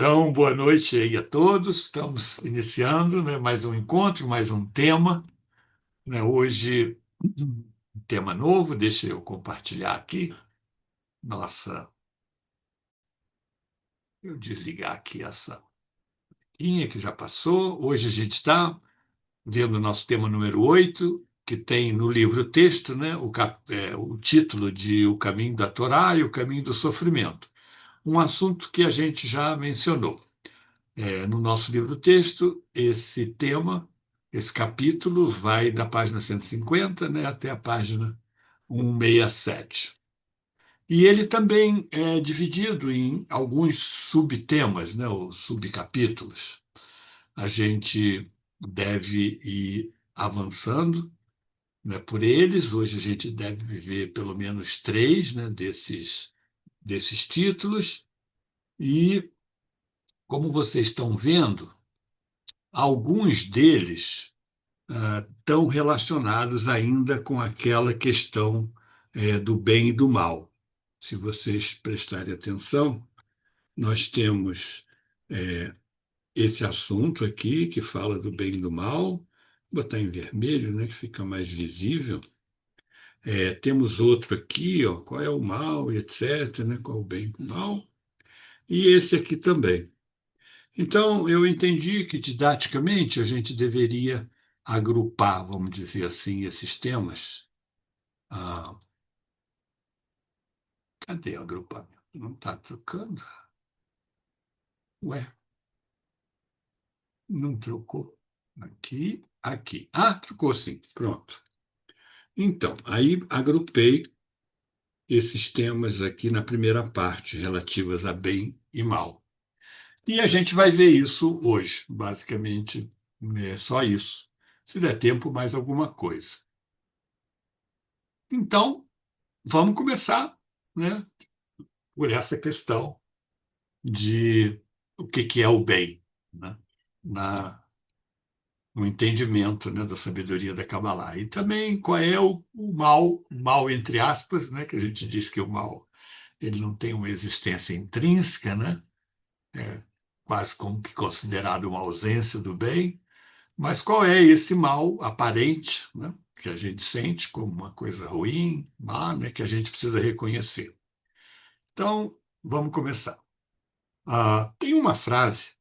Então, boa noite aí a todos. Estamos iniciando, né, mais um encontro, mais um tema, né? Hoje, um tema novo, deixa eu compartilhar aqui. Nossa, eu desligar aqui essa linha que já passou. Hoje a gente está vendo o nosso tema número 8, que tem no livro texto, né, o título de O Caminho da Torá e o Caminho do Sofrimento. Um assunto que a gente já mencionou. No nosso livro-texto, esse tema, esse capítulo, vai da página 150, né, até a página 167. E ele também é dividido em alguns subtemas, né, ou subcapítulos. A gente deve ir avançando, né, por eles. Hoje a gente deve ver pelo menos três, né, desses títulos. E, como vocês estão vendo, alguns deles estão relacionados ainda com aquela questão do bem e do mal. Se vocês prestarem atenção, nós temos esse assunto aqui que fala do bem e do mal, vou botar em vermelho, né, que fica mais visível. Temos outro aqui, ó, qual é o mal, etc., né, qual é o bem e o mal, e esse aqui também. Então, eu entendi que, didaticamente, a gente deveria agrupar, vamos dizer assim, esses temas. Ah, cadê o agrupamento? Não está trocando? Ué, não trocou. Aqui, aqui. Ah, trocou sim. Pronto. Então, aí agrupei esses temas aqui na primeira parte, relativas a bem e mal. E a gente vai ver isso hoje, basicamente, é só isso. Se der tempo, mais alguma coisa. Então, vamos começar, né, por essa questão de o que é o bem, né, na, no entendimento, né, da sabedoria da Kabbalah. E também qual é o mal entre aspas, né, que a gente diz que o mal ele não tem uma existência intrínseca, né, é quase como que considerado uma ausência do bem, mas qual é esse mal aparente, né, que a gente sente como uma coisa ruim, má, né, que a gente precisa reconhecer. Então, vamos começar. Tem uma frase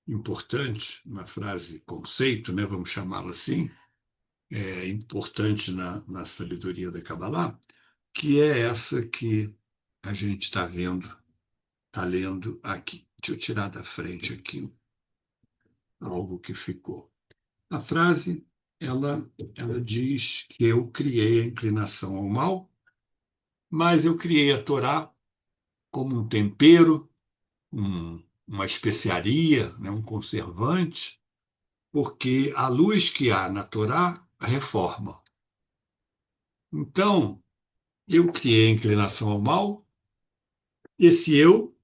importante, uma frase conceito, né, vamos chamá-la assim, importante na sabedoria da Kabbalah, que é essa que a gente está vendo, está lendo aqui. Deixa eu tirar da frente aqui algo que ficou. A frase, ela diz que eu criei a inclinação ao mal, mas eu criei a Torá como um tempero, uma especiaria, né, um conservante, porque a luz que há na Torá reforma. Então, eu criei a inclinação ao mal. Esse eu,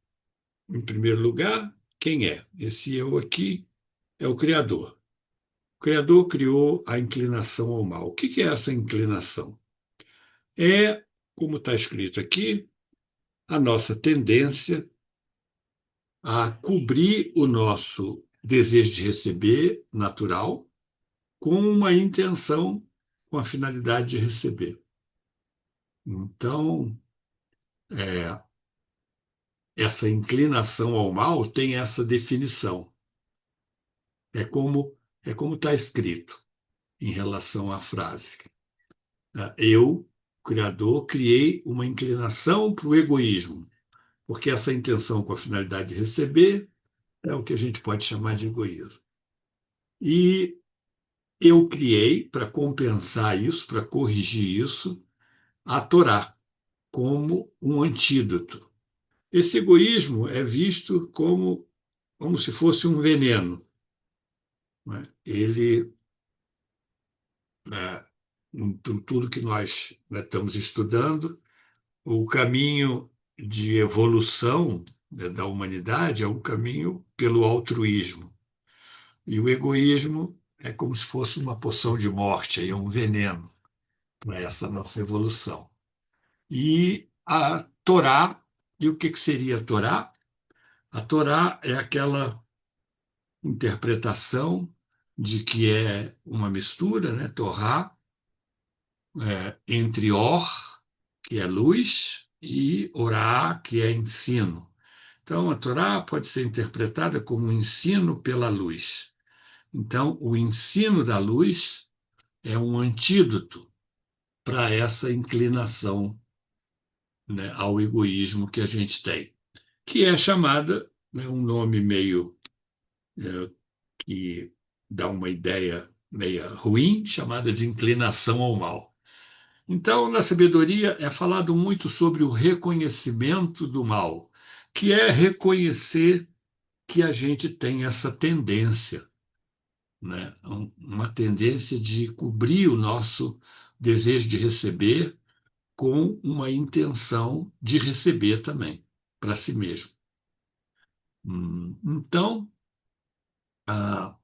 em primeiro lugar, quem é? Esse eu aqui é o Criador. O Criador criou a inclinação ao mal. O que é essa inclinação? É, como está escrito aqui, a nossa tendência a cobrir o nosso desejo de receber natural com uma intenção, com a finalidade de receber. Então, é, essa inclinação ao mal tem essa definição. É como está escrito em relação à frase. Eu, Criador, criei uma inclinação para o egoísmo, porque essa intenção com a finalidade de receber é o que a gente pode chamar de egoísmo. E eu criei, para compensar isso, para corrigir isso, a Torá como um antídoto. Esse egoísmo é visto como se fosse um veneno. Né? Ele, né, tudo que nós, né, estamos estudando, o caminho de evolução, né, da humanidade é um caminho pelo altruísmo. E o egoísmo é como se fosse uma poção de morte, é um veneno para essa nossa evolução. E a Torá, e o que seria a Torá? A Torá é aquela interpretação de que é uma mistura, né, Torá, entre Or, que é luz, e Orá, que é ensino. Então, a Torá pode ser interpretada como um ensino pela luz. Então, o ensino da luz é um antídoto para essa inclinação, né, ao egoísmo que a gente tem, que é chamada, né, um nome meio que dá uma ideia meia ruim, chamada de inclinação ao mal. Então, na sabedoria é falado muito sobre o reconhecimento do mal, que é reconhecer que a gente tem essa tendência, né? Uma tendência de cobrir o nosso desejo de receber com uma intenção de receber também para si mesmo. Então, ah,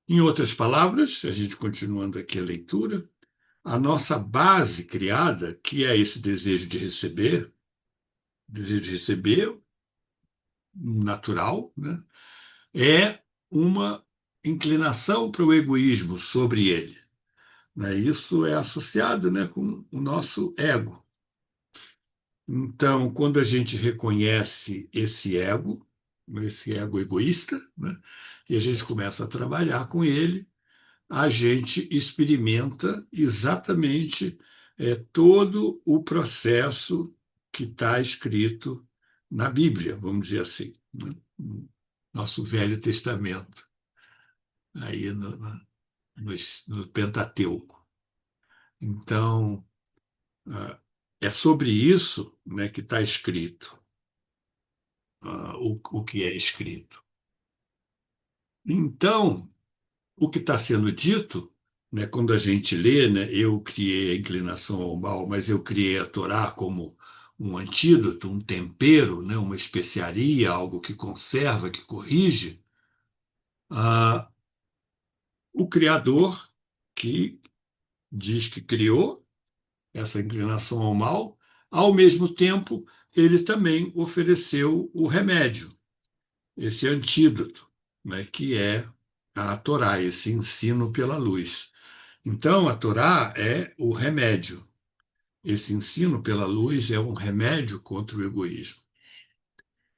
em outras palavras, a gente continuando aqui a leitura, a nossa base criada, que é esse desejo de receber natural, né, é uma inclinação para o egoísmo sobre ele, né? Isso é associado, né, com o nosso ego. Então, quando a gente reconhece esse ego egoísta, né, e a gente começa a trabalhar com ele, a gente experimenta exatamente todo o processo que está escrito na Bíblia, vamos dizer assim, né? Nosso Velho Testamento, aí no Pentateuco. Então, é sobre isso, né, que está escrito, o que é escrito. Então, o que está sendo dito, né, quando a gente lê, né, eu criei a inclinação ao mal, mas eu criei a Torá como um antídoto, um tempero, né, uma especiaria, algo que conserva, que corrige, ah, o Criador, que diz que criou essa inclinação ao mal, ao mesmo tempo, ele também ofereceu o remédio, esse antídoto, né, que é a Torá, esse ensino pela luz. Então, a Torá é o remédio. Esse ensino pela luz é um remédio contra o egoísmo.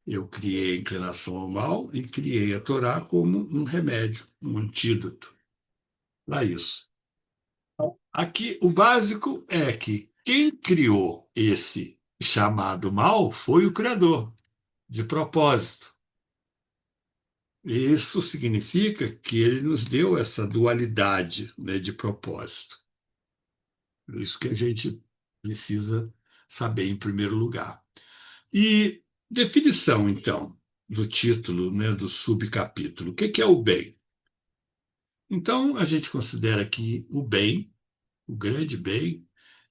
Eu criei a inclinação ao mal e criei a Torá como um remédio, um antídoto para isso. Aqui, o básico é que quem criou esse chamado mal foi o Criador, de propósito. Isso significa que ele nos deu essa dualidade, né, de propósito. Isso que a gente precisa saber em primeiro lugar. E definição, então, do título, né, do subcapítulo. O que é o bem? Então, a gente considera que o bem, o grande bem,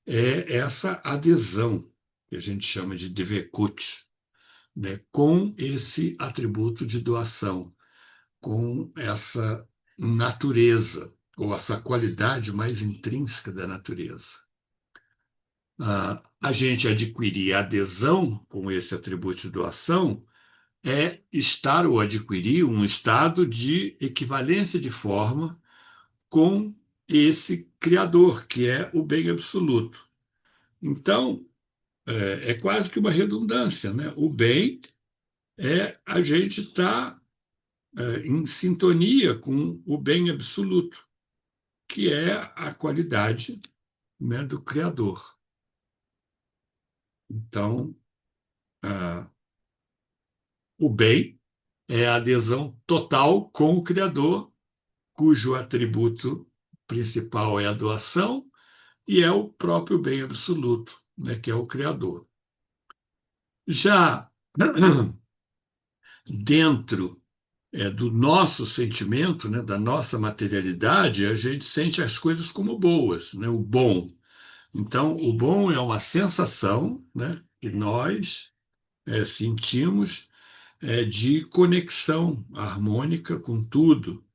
é essa adesão, que a gente chama de devekut, né, com esse atributo de doação, com essa natureza, ou essa qualidade mais intrínseca da natureza. A gente adquirir adesão com esse atributo de doação é estar ou adquirir um estado de equivalência de forma com esse Criador, que é o bem absoluto. Então, é quase que uma redundância, né? O bem é a gente estar em sintonia com o bem absoluto, que é a qualidade, né, do Criador. Então, ah, o bem é a adesão total com o Criador, cujo atributo principal é a doação, e é o próprio bem absoluto, né, que é o Criador. Já dentro do nosso sentimento, né, da nossa materialidade, a gente sente as coisas como boas, né, o bom. Então, o bom é uma sensação, né, que nós sentimos de conexão harmônica com tudo,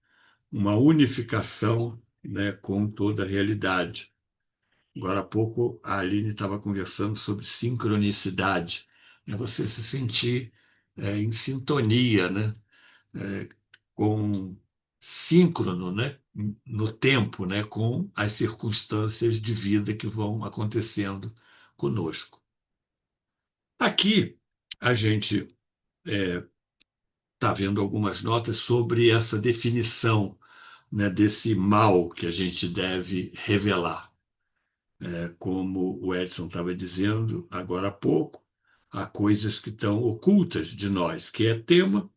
uma unificação, né, com toda a realidade. Agora há pouco a Aline estava conversando sobre sincronicidade. É você se sentir em sintonia, né? É, com síncrono, né? No tempo, né? Com as circunstâncias de vida que vão acontecendo conosco. Aqui a gente está vendo algumas notas sobre essa definição, né, desse mal que a gente deve revelar. Como o Edson estava dizendo agora há pouco, há coisas que estão ocultas de nós, que é tema,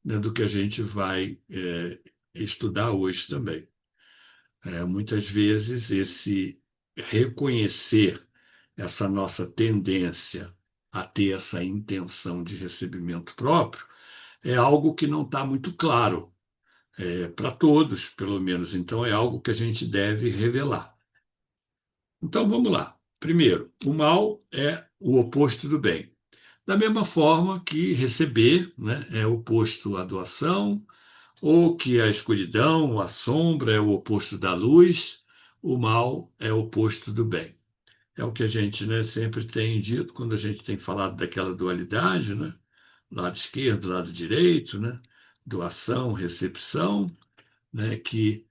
né, do que a gente vai estudar hoje também. Muitas vezes, esse reconhecer essa nossa tendência a ter essa intenção de recebimento próprio é algo que não está muito claro para todos, pelo menos. Então, é algo que a gente deve revelar. Então, vamos lá. Primeiro, o mal é o oposto do bem. Da mesma forma que receber, né, é o oposto à doação, ou que a escuridão, a sombra é o oposto da luz, o mal é o oposto do bem. É o que a gente, né, sempre tem dito quando a gente tem falado daquela dualidade, né? Lado esquerdo, lado direito, né? Doação, recepção, né? Que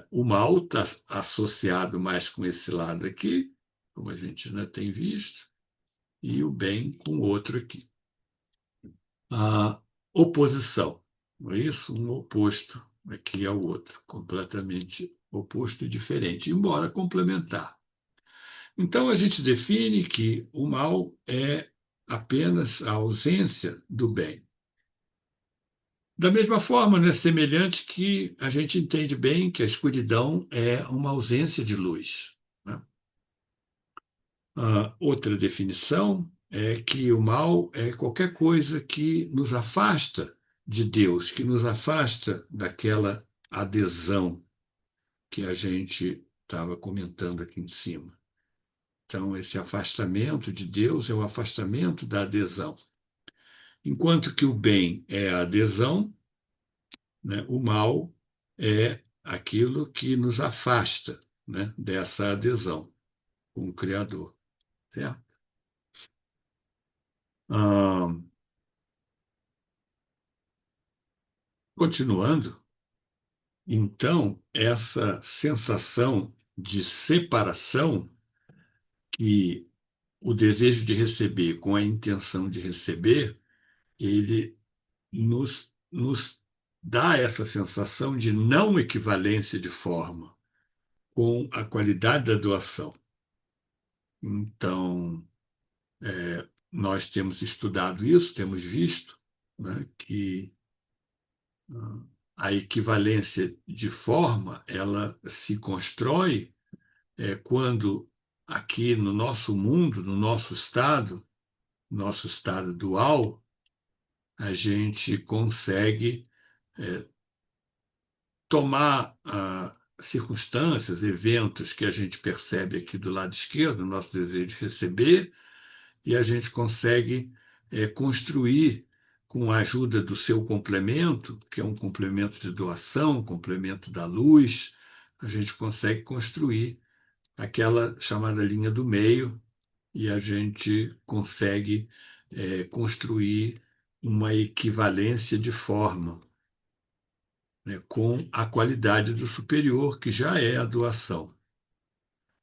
o mal está associado mais com esse lado aqui, como a gente, né, tem visto, e o bem com o outro aqui. A oposição, não é isso? Um oposto aqui ao outro, completamente oposto e diferente, embora complementar. Então, a gente define que o mal é apenas a ausência do bem. Da mesma forma, né, semelhante que a gente entende bem que a escuridão é uma ausência de luz, né? Outra definição é que o mal é qualquer coisa que nos afasta de Deus, que nos afasta daquela adesão que a gente estava comentando aqui em cima. Então, esse afastamento de Deus é o afastamento da adesão. Enquanto que o bem é a adesão, né, o mal é aquilo que nos afasta, né, dessa adesão com o Criador. Certo? Ah, continuando, então, essa sensação de separação que o desejo de receber com a intenção de receber, ele nos dá essa sensação de não equivalência de forma com a qualidade da doação. Então, nós temos estudado isso, temos visto, né, que a equivalência de forma ela se constrói quando aqui no nosso mundo, no nosso estado dual, a gente consegue tomar circunstâncias, eventos que a gente percebe aqui do lado esquerdo, nosso desejo de receber, e a gente consegue construir, com a ajuda do seu complemento, que é um complemento de doação, um complemento da luz, a gente consegue construir aquela chamada linha do meio e a gente consegue construir uma equivalência de forma, né, com a qualidade do superior, que já é a doação,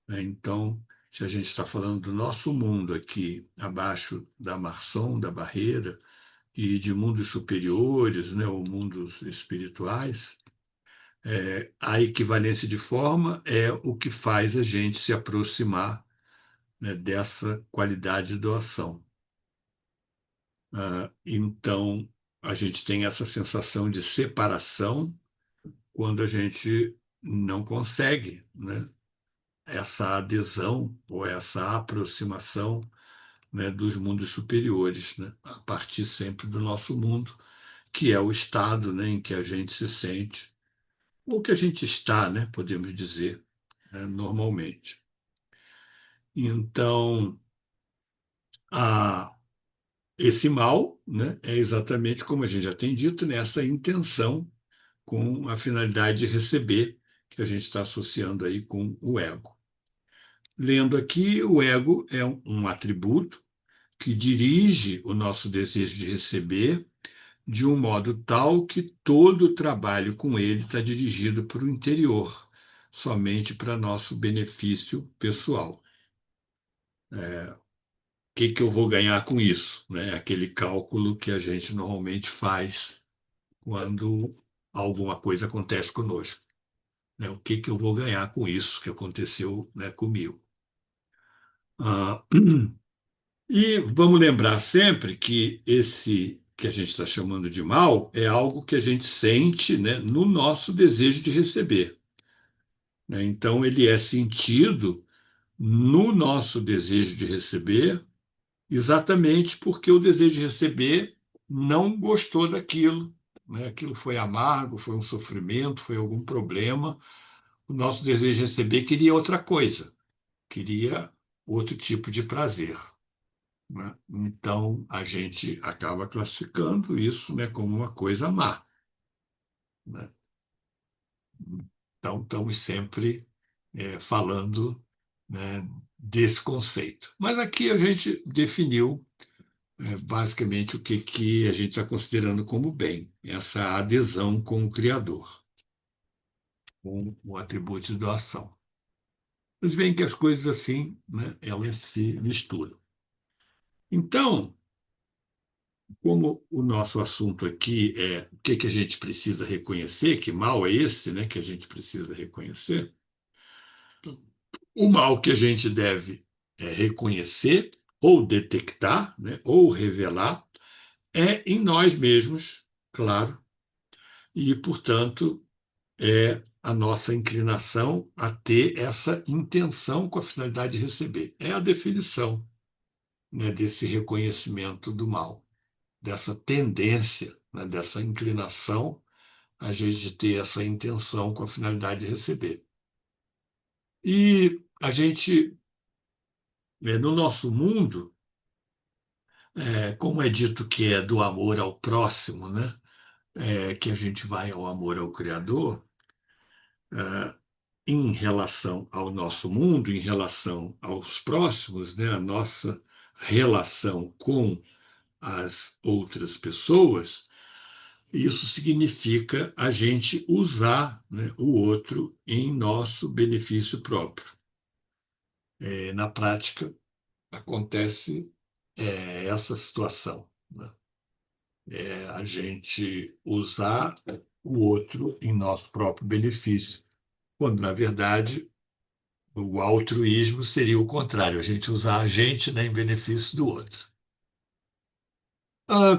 né? Então, se a gente está falando do nosso mundo aqui, abaixo da maçom, da barreira, e de mundos superiores, né, ou mundos espirituais, a equivalência de forma é o que faz a gente se aproximar, né, dessa qualidade de doação. Então, a gente tem essa sensação de separação quando a gente não consegue, né, essa adesão ou essa aproximação, né, dos mundos superiores, né, a partir sempre do nosso mundo, que é o estado, né, em que a gente se sente, ou que a gente está, né, podemos dizer, né, normalmente. Então, a, esse mal, né, é exatamente como a gente já tem dito, nessa intenção com a finalidade de receber, que a gente está associando aí com o ego. Lendo aqui, o ego é um atributo que dirige o nosso desejo de receber de um modo tal que todo o trabalho com ele está dirigido para o interior, somente para nosso benefício pessoal. O que que eu vou ganhar com isso? Né? Aquele cálculo que a gente normalmente faz quando alguma coisa acontece conosco. Né? O que que eu vou ganhar com isso que aconteceu, né, comigo? Ah, e vamos lembrar sempre que esse que a gente está chamando de mal é algo que a gente sente, né, no nosso desejo de receber. Né? Então, ele é sentido no nosso desejo de receber, exatamente porque o desejo de receber não gostou daquilo. Né? Aquilo foi amargo, foi um sofrimento, foi algum problema. O nosso desejo de receber queria outra coisa, queria outro tipo de prazer. Né? Então, a gente acaba classificando isso, né, como uma coisa má. Né? Então, estamos sempre falando, né, desse conceito. Mas aqui a gente definiu basicamente o que, que a gente está considerando como bem, essa adesão com o Criador, com o atributo de doação. Mas bem que as coisas assim, né, elas se misturam. Então, como o nosso assunto aqui é o que que a gente precisa reconhecer, que mal é esse, né, que a gente precisa reconhecer, o mal que a gente deve reconhecer ou detectar, né, ou revelar, é em nós mesmos, claro, e, portanto, é a nossa inclinação a ter essa intenção com a finalidade de receber. É a definição, né, desse reconhecimento do mal, dessa tendência, né, dessa inclinação a gente ter essa intenção com a finalidade de receber. E a gente, no nosso mundo, como é dito que é do amor ao próximo, né? Que a gente vai ao amor ao Criador, é, em relação ao nosso mundo, em relação aos próximos, né? A nossa relação com as outras pessoas, isso significa a gente usar, né, o outro em nosso benefício próprio. Na prática, acontece essa situação, né? A gente usar o outro em nosso próprio benefício, quando, na verdade, o altruísmo seria o contrário, a gente usar a gente, né, em benefício do outro.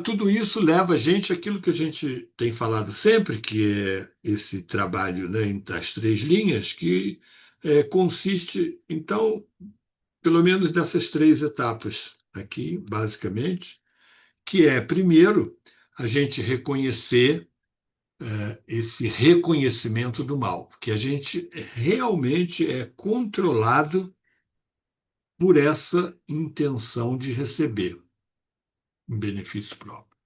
Tudo isso leva a gente àquilo que a gente tem falado sempre, que é esse trabalho, né, das três linhas, que consiste, então, pelo menos dessas três etapas aqui, basicamente, que é, primeiro, a gente reconhecer esse reconhecimento do mal, que a gente realmente é controlado por essa intenção de receber em benefício próprio,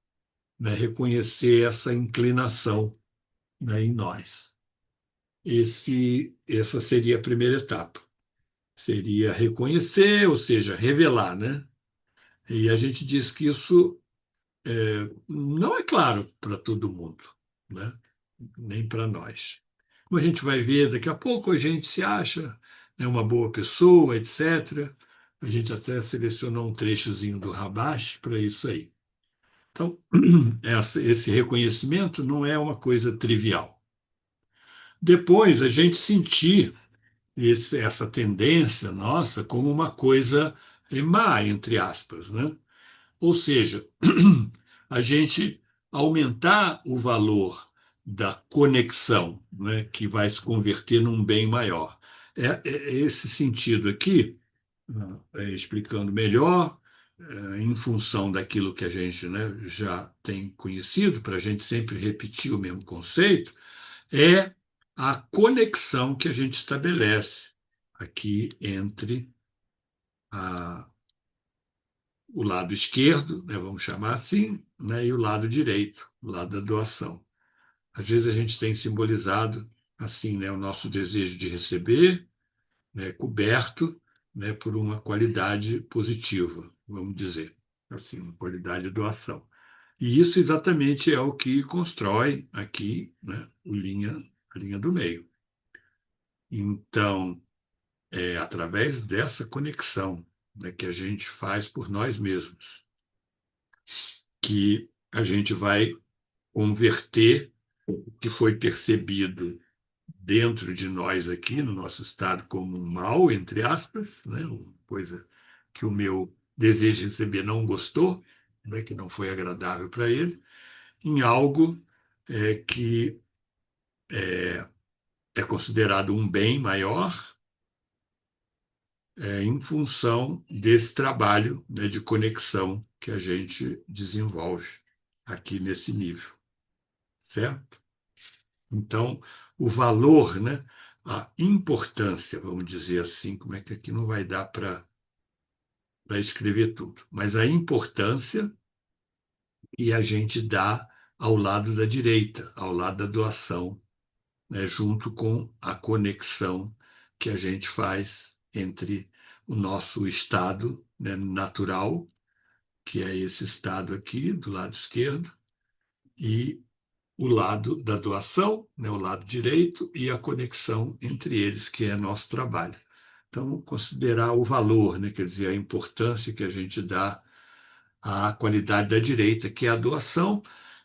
né? Reconhecer essa inclinação, né, em nós. Essa seria a primeira etapa. Seria reconhecer, ou seja, revelar, né? E a gente diz que isso não é claro para todo mundo, né? Nem para nós. Como a gente vai ver, daqui a pouco a gente se acha, né, uma boa pessoa, etc. A gente até selecionou um trechozinho do Rabash para isso aí. Então, esse reconhecimento não é uma coisa trivial. Depois, a gente sentir essa tendência nossa como uma coisa má, entre aspas, né? Ou seja, a gente aumentar o valor da conexão, né, que vai se converter num bem maior. É esse sentido aqui, explicando melhor, em função daquilo que a gente, né, já tem conhecido, para a gente sempre repetir o mesmo conceito, é a conexão que a gente estabelece aqui entre a o lado esquerdo, né, vamos chamar assim, né, e o lado direito, o lado da doação. Às vezes a gente tem simbolizado assim, né, o nosso desejo de receber, né, coberto, né, por uma qualidade positiva, vamos dizer. assim, uma qualidade de doação. E isso exatamente é o que constrói aqui, né, a linha do meio. Então, é através dessa conexão, né, que a gente faz por nós mesmos, que a gente vai converter o que foi percebido dentro de nós aqui, no nosso estado, como um mal, entre aspas, né, uma coisa que o meu desejo de receber não gostou, né, que não foi agradável para ele, em algo que é considerado um bem maior, em função desse trabalho, né, de conexão que a gente desenvolve aqui nesse nível, certo? Então, o valor, né, a importância, vamos dizer assim, como é que aqui não vai dar para escrever tudo, mas a importância que a gente dá ao lado da direita, ao lado da doação, né, junto com a conexão que a gente faz entre o nosso estado, né, natural, que é esse estado aqui, do lado esquerdo, e o lado da doação, né, o lado direito, e a conexão entre eles, que é nosso trabalho. Então, considerar o valor, né, quer dizer, a importância que a gente dá à qualidade da direita, que é a doação,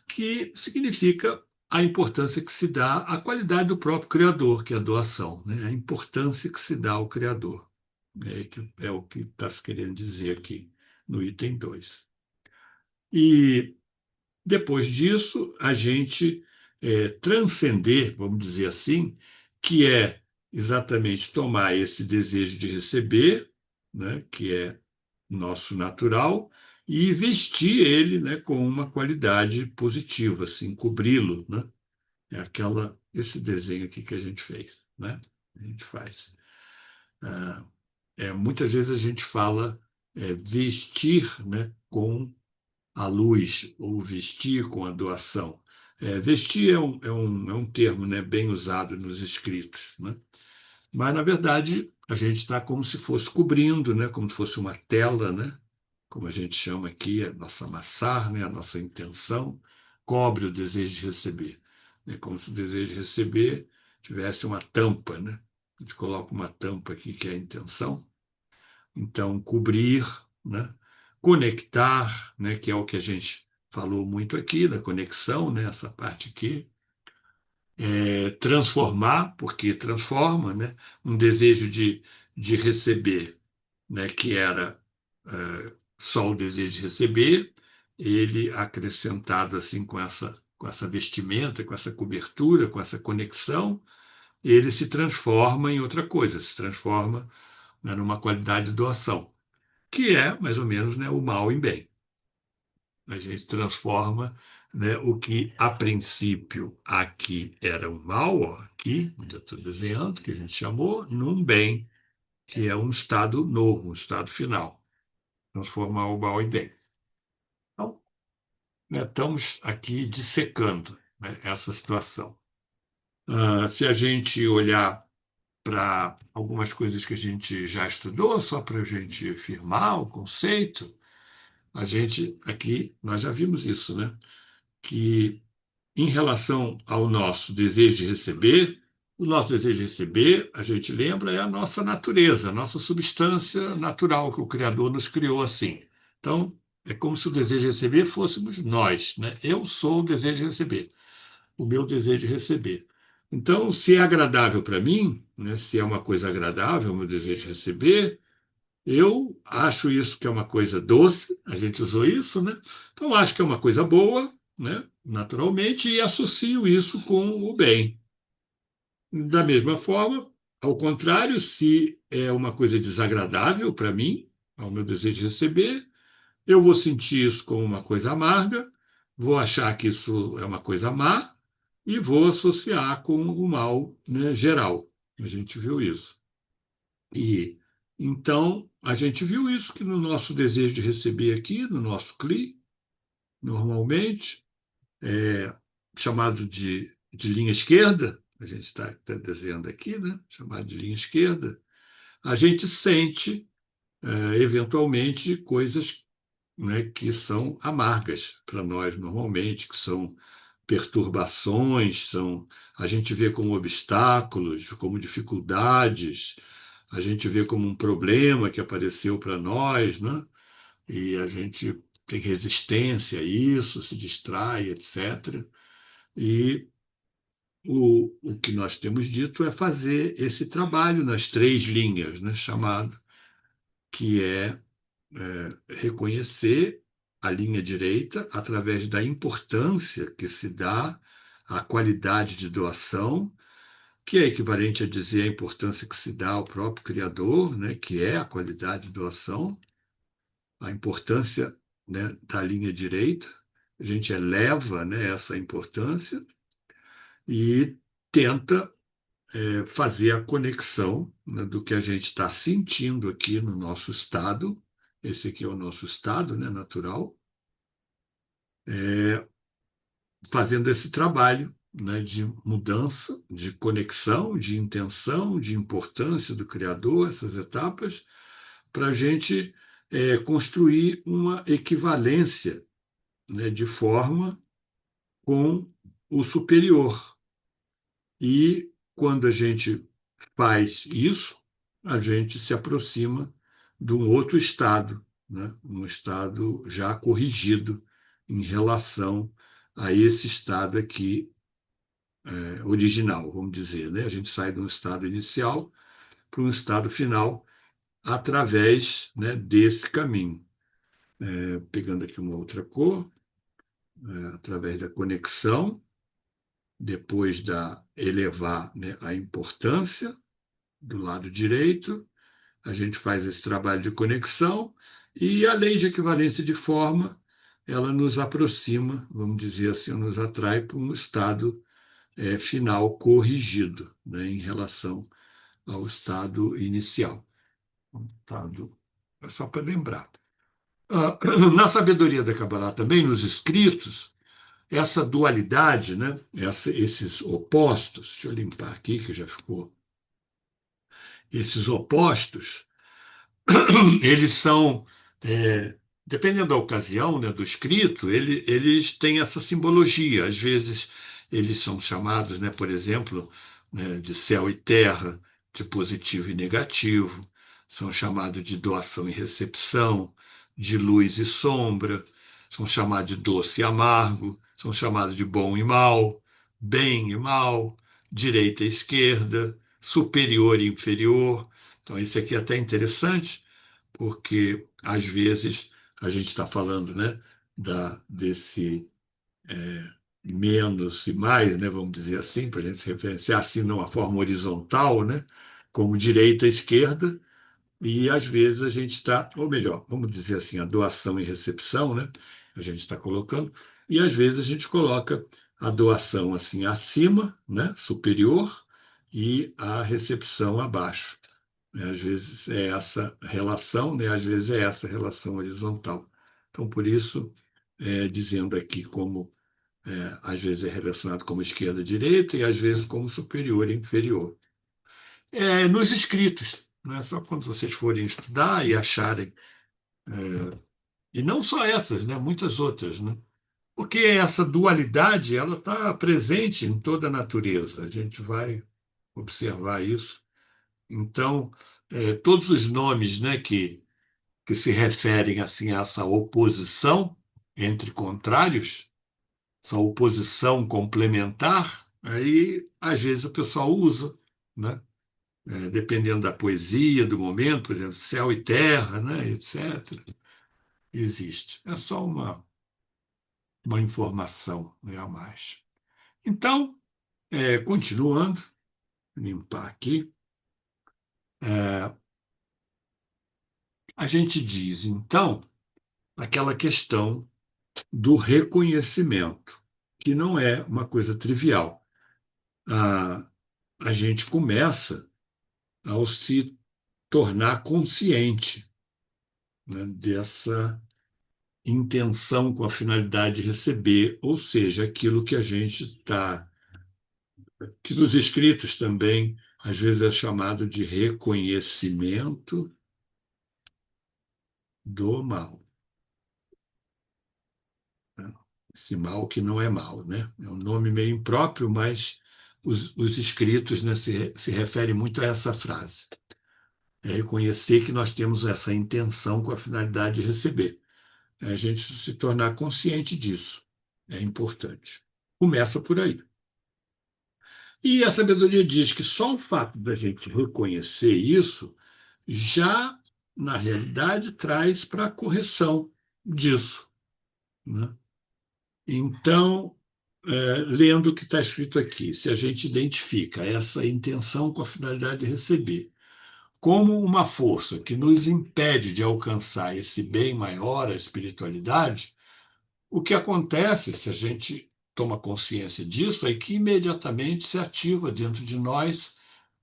que significa a importância que se dá à qualidade do próprio Criador, que é a doação, né? A importância que se dá ao Criador. É o que está se querendo dizer aqui no item 2. E depois disso, a gente transcender, vamos dizer assim, que é exatamente tomar esse desejo de receber, né, que é nosso natural, e vestir ele, né, com uma qualidade positiva, assim, cobri-lo, né? É esse desenho aqui que a gente fez, né? A gente faz. Ah, muitas vezes a gente fala vestir, né, com a luz ou vestir com a doação. Vestir é um termo, né, bem usado nos escritos, né? Mas, na verdade, a gente está como se fosse cobrindo, né, como se fosse uma tela, né, como a gente chama aqui, a nossa massar, né, a nossa intenção, cobre o desejo de receber. É como se o desejo de receber tivesse uma tampa, né? A gente coloca uma tampa aqui, que é a intenção. Então, cobrir, né? Conectar, né? Que é o que a gente falou muito aqui, da conexão, né? Essa parte aqui. Transformar, porque transforma, né? Um desejo de receber, né? Que era só o desejo de receber, ele acrescentado assim com essa vestimenta, com essa cobertura, com essa conexão, ele se transforma em outra coisa, se transforma, né, numa qualidade de doação, que é mais ou menos, né, o mal em bem. A gente transforma, né, o que a princípio aqui era um mal, ó, aqui, onde eu estou desenhando, que a gente chamou, num bem, que é um estado novo, um estado final. Transformar o mal em bem. Então, né, estamos aqui dissecando, né, essa situação. Se a gente olhar para algumas coisas que a gente já estudou, só para a gente firmar o conceito, a gente aqui, nós já vimos isso, né? Que em relação ao nosso desejo de receber, o nosso desejo de receber, a gente lembra, é a nossa natureza, a nossa substância natural que o Criador nos criou assim. Então, é como se o desejo de receber fôssemos nós, né? Eu sou o desejo de receber, o meu desejo de receber. Então, se é agradável para mim, né? Se é uma coisa agradável, o meu desejo de receber, eu acho isso que é uma coisa doce, a gente usou isso, né? Então, acho que é uma coisa boa, né? Naturalmente, e associo isso com o bem. Da mesma forma, ao contrário, se é uma coisa desagradável para mim, ao meu desejo de receber, eu vou sentir isso como uma coisa amarga, vou achar que isso é uma coisa má e vou associar com o mal, né, geral. A gente viu isso. E então a gente viu isso que no nosso desejo de receber aqui, no nosso CLI, normalmente, é, chamado de linha esquerda, a gente está desenhando aqui, né? Chamado de linha esquerda, a gente sente, eventualmente, coisas né, que são amargas para nós normalmente, que são perturbações, a gente vê como obstáculos, como dificuldades, a gente vê como um problema que apareceu para nós, né? E a gente tem resistência a isso, se distrai, etc. E o que nós temos dito é fazer esse trabalho nas três linhas, né, chamado, que reconhecer a linha direita através da importância que se dá à qualidade de doação, que é equivalente a dizer a importância que se dá ao próprio Criador, né, que é a qualidade de doação, a importância, né, da linha direita. A gente eleva, né, essa importância e tenta fazer a conexão, né, do que a gente está sentindo aqui no nosso estado. Esse aqui é o nosso estado, né, natural, fazendo esse trabalho, né, de mudança, de conexão, de intenção, de importância do Criador, essas etapas, para a gente construir uma equivalência, né, de forma com o superior. E quando a gente faz isso, a gente se aproxima de um outro estado, né? Um estado já corrigido em relação a esse estado aqui original, vamos dizer, né? A gente sai de um estado inicial para um estado final através, né, desse caminho. Pegando aqui uma outra cor, através da conexão, depois da elevar, né, a importância do lado direito, a gente faz esse trabalho de conexão e a lei de equivalência de forma, ela nos aproxima, vamos dizer assim, nos atrai para um estado final corrigido, né, em relação ao estado inicial. Estado, é só para lembrar. Na sabedoria da Kabbalah também, nos escritos, essa dualidade, né, esses opostos, deixa eu limpar aqui que já ficou, esses opostos, eles são, é, dependendo da ocasião, né, do escrito, eles têm essa simbologia. Às vezes eles são chamados, né, por exemplo, né, de céu e terra, de positivo e negativo, são chamados de doação e recepção, de luz e sombra, são chamados de doce e amargo, são chamados de bom e mal, bem e mal, direita e esquerda, superior e inferior. Então, isso aqui é até interessante, porque às vezes a gente está falando, né, desse menos e mais, né, vamos dizer assim, para a gente se referenciar assim de uma forma horizontal, né, como direita e esquerda, e às vezes a gente está, ou melhor, vamos dizer assim, a doação e recepção, né, a gente está colocando, e às vezes a gente coloca a doação assim acima, né, superior, e a recepção abaixo, né? Às vezes é essa relação, né? Às vezes é essa relação horizontal. Então, por isso, dizendo aqui como às vezes é relacionado como esquerda e direita e às vezes como superior e inferior. Nos escritos, né? Só quando vocês forem estudar e acharem, e não só essas, né? Muitas outras, né? Porque essa dualidade ela está presente em toda a natureza. A gente vai observar isso. Então, todos os nomes, né, que se referem assim a essa oposição entre contrários, essa oposição complementar, aí às vezes o pessoal usa, né? Dependendo da poesia, do momento, por exemplo, céu e terra, né? etc. Existe. É só uma informação, né, a mais. Então, continuando, limpar aqui, é, a gente diz, então, aquela questão do reconhecimento, que não é uma coisa trivial. A, a gente começa ao se tornar consciente, né, dessa intenção com a finalidade de receber, ou seja, aquilo que a gente está, que nos escritos também, às vezes é chamado de reconhecimento do mal. esse mal que não é mal, né? É um nome meio impróprio, mas os escritos, né, se referem muito a essa frase. É reconhecer que nós temos essa intenção com a finalidade de receber. É a gente se tornar consciente disso. É importante. Começa por aí. E a sabedoria diz que só o fato da gente reconhecer isso já, na realidade, traz para a correção disso, né? Então, lendo o que está escrito aqui, se a gente identifica essa intenção com a finalidade de receber como uma força que nos impede de alcançar esse bem maior, a espiritualidade, o que acontece se a gente toma consciência disso é que imediatamente se ativa dentro de nós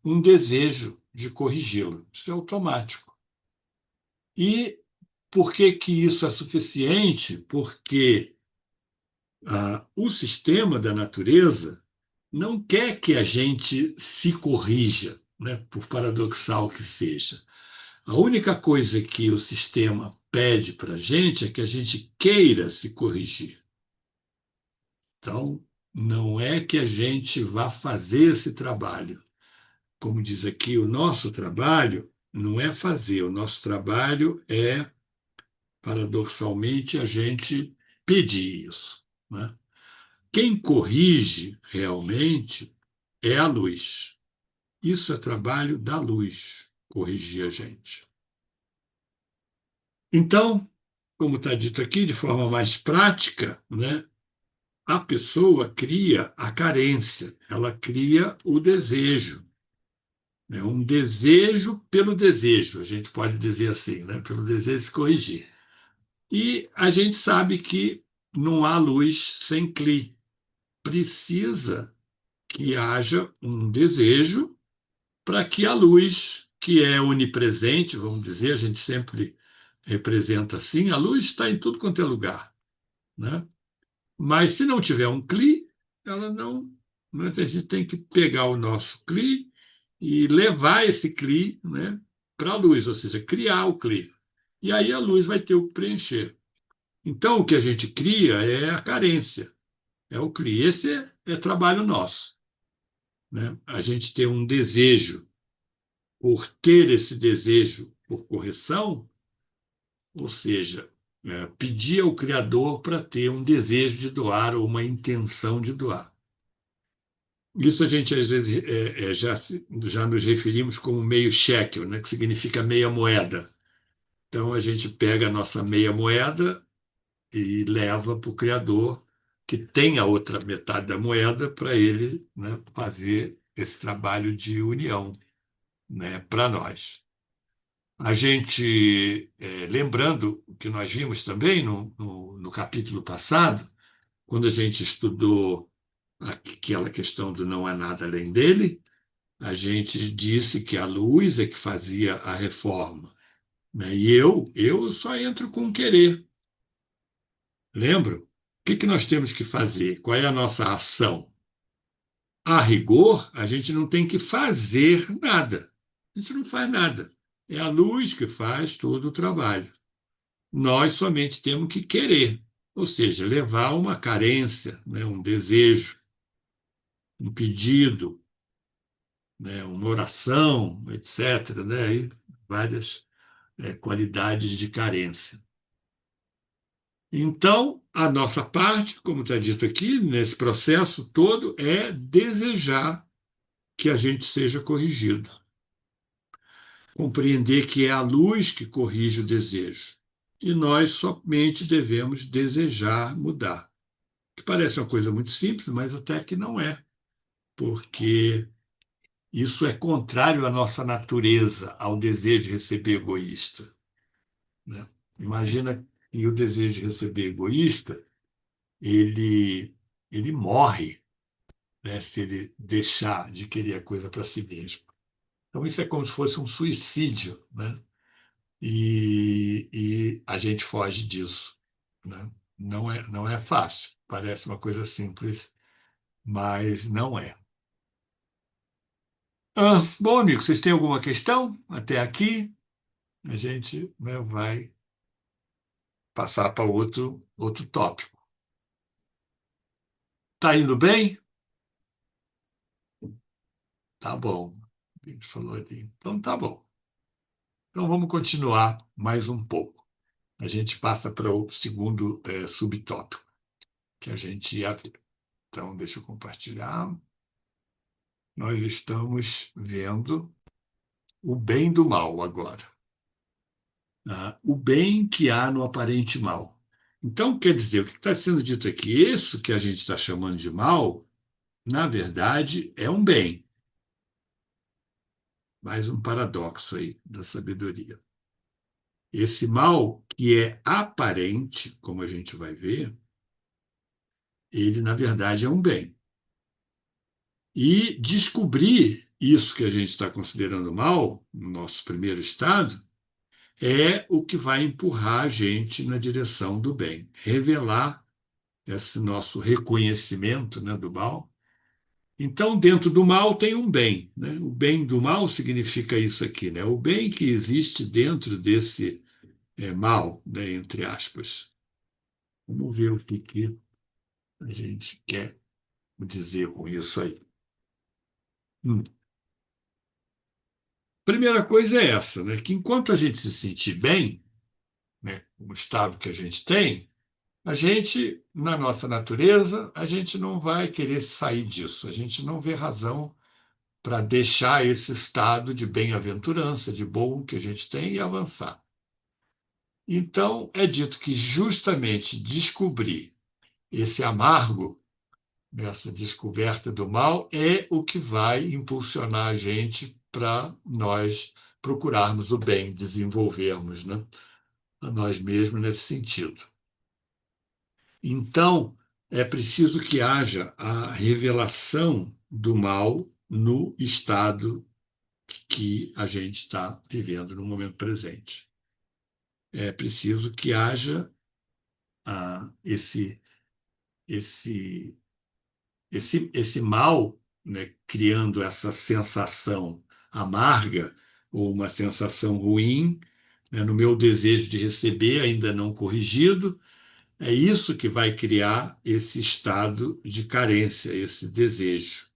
um desejo de corrigi-lo. Isso é automático. E por que que isso é suficiente? Porque o sistema da natureza não quer que a gente se corrija, né, por paradoxal que seja. A única coisa que o sistema pede para a gente é que a gente queira se corrigir. Então, não é que a gente vá fazer esse trabalho. Como diz aqui, o nosso trabalho não é fazer, o nosso trabalho é, paradoxalmente, a gente pedir isso, né? Quem corrige realmente é a luz. Isso é trabalho da luz, corrigir a gente. Então, como está dito aqui, de forma mais prática, né, a pessoa cria a carência, ela cria o desejo. É um desejo pelo desejo, a gente pode dizer assim, né, pelo desejo de se corrigir. E a gente sabe que não há luz sem cli. Precisa que haja um desejo para que a luz, que é onipresente, vamos dizer, a gente sempre representa assim, a luz está em tudo quanto é lugar, né? Mas se não tiver um CLI, ela não. Mas a gente tem que pegar o nosso CLI e levar esse CLI, né, para a luz, ou seja, criar o CLI. E aí a luz vai ter o que preencher. Então, o que a gente cria é a carência, é o CLI. Esse é trabalho nosso, né? A gente ter um desejo por ter esse desejo por correção, ou seja, pedir ao Criador para ter um desejo de doar ou uma intenção de doar. Isso a gente às vezes já nos referimos como meio shekel, né, que significa meia moeda. Então a gente pega a nossa meia moeda e leva para o Criador, que tem a outra metade da moeda, para ele, né, fazer esse trabalho de união, né, para nós. A gente, lembrando o que nós vimos também no capítulo passado, quando a gente estudou aquela questão do não há nada além dele, a gente disse que a luz é que fazia a reforma, né? E eu só entro com querer. Lembra? O que que nós temos que fazer? Qual é a nossa ação? A rigor, a gente não tem que fazer nada. A gente não faz nada. É a luz que faz todo o trabalho. Nós somente temos que querer, ou seja, levar uma carência, né, um desejo, um pedido, né, uma oração, etc., né, e várias qualidades de carência. Então, a nossa parte, como está dito aqui, nesse processo todo, é desejar que a gente seja corrigido. Compreender que é a luz que corrige o desejo. E nós somente devemos desejar mudar. Que parece uma coisa muito simples, mas até que não é, porque isso é contrário à nossa natureza, ao desejo de receber egoísta, né? Imagina que o desejo de receber egoísta, ele, ele morre, né, se ele deixar de querer a coisa para si mesmo. Então, isso é como se fosse um suicídio, né? E a gente foge disso, né? Não é fácil, parece uma coisa simples, mas não é. Bom, amigo, vocês têm alguma questão até aqui? A gente, né, vai passar para outro tópico. Tá indo bem? Tá bom. Ele falou ali. Então tá bom. Então vamos continuar mais um pouco. A gente passa para o segundo subtópico que a gente ia ver. Então, deixa eu compartilhar. Nós estamos vendo o bem do mal agora. O bem que há no aparente mal. Então, quer dizer, o que está sendo dito aqui? Isso que a gente está chamando de mal, na verdade, é um bem. Mais um paradoxo aí da sabedoria. Esse mal, que é aparente, como a gente vai ver, ele, na verdade, é um bem. E descobrir isso que a gente está considerando mal, no nosso primeiro estado, é o que vai empurrar a gente na direção do bem. Revelar esse nosso reconhecimento, né, do mal. Então, dentro do mal tem um bem, né? O bem do mal significa isso aqui, né? O bem que existe dentro desse mal, né, entre aspas. Vamos ver o que a gente quer dizer com isso aí. Hum. Primeira coisa é essa, né? Que enquanto a gente se sentir bem, né, o estado que a gente tem, a gente, na nossa natureza, a gente não vai querer sair disso. A gente não vê razão para deixar esse estado de bem-aventurança, de bom que a gente tem e avançar. Então, é dito que justamente descobrir esse amargo dessa descoberta do mal é o que vai impulsionar a gente para nós procurarmos o bem, desenvolvermos, né, a nós mesmos nesse sentido. Então, é preciso que haja a revelação do mal no estado que a gente está vivendo no momento presente. É preciso que haja esse, esse esse mal, né, criando essa sensação amarga ou uma sensação ruim, né, no meu desejo de receber ainda não corrigido, é isso que vai criar esse estado de carência, esse desejo.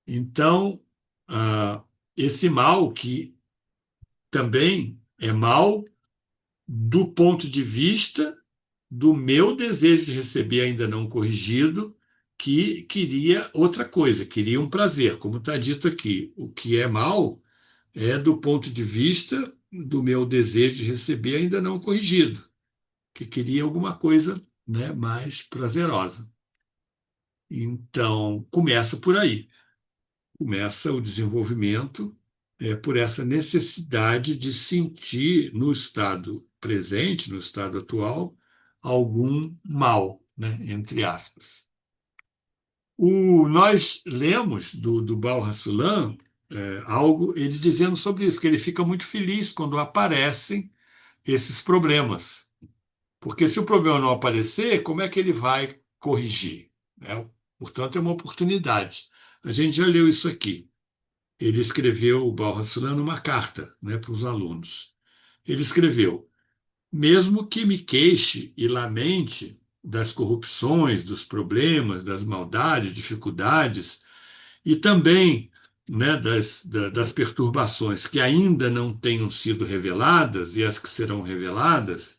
Então, esse mal que também é mal do ponto de vista do meu desejo de receber ainda não corrigido, que queria outra coisa, queria um prazer, como está dito aqui. O que é mal é do ponto de vista do meu desejo de receber ainda não corrigido, que queria alguma coisa, né, mais prazerosa. Então, começa por aí. Começa o desenvolvimento por essa necessidade de sentir no estado presente, no estado atual, algum mal, né, entre aspas. Nós lemos do Baal Hassulam algo, ele dizendo sobre isso, que ele fica muito feliz quando aparecem esses problemas. Porque se o problema não aparecer, como é que ele vai corrigir? Né? Portanto, é uma oportunidade. A gente já leu isso aqui. Ele escreveu, o Baal Hassulam, uma carta, né, para os alunos. Ele escreveu: mesmo que me queixe e lamente das corrupções, dos problemas, das maldades, dificuldades, e também, né, das perturbações que ainda não tenham sido reveladas e as que serão reveladas,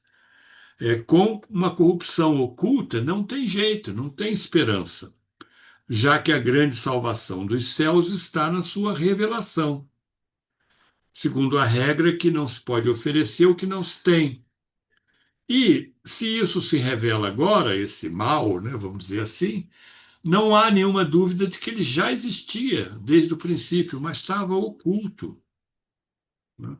com uma corrupção oculta não tem jeito, não tem esperança, já que a grande salvação dos céus está na sua revelação, segundo a regra que não se pode oferecer o que não se tem. E se isso se revela agora, esse mal, né, vamos dizer assim, não há nenhuma dúvida de que ele já existia desde o princípio, mas estava oculto. Né?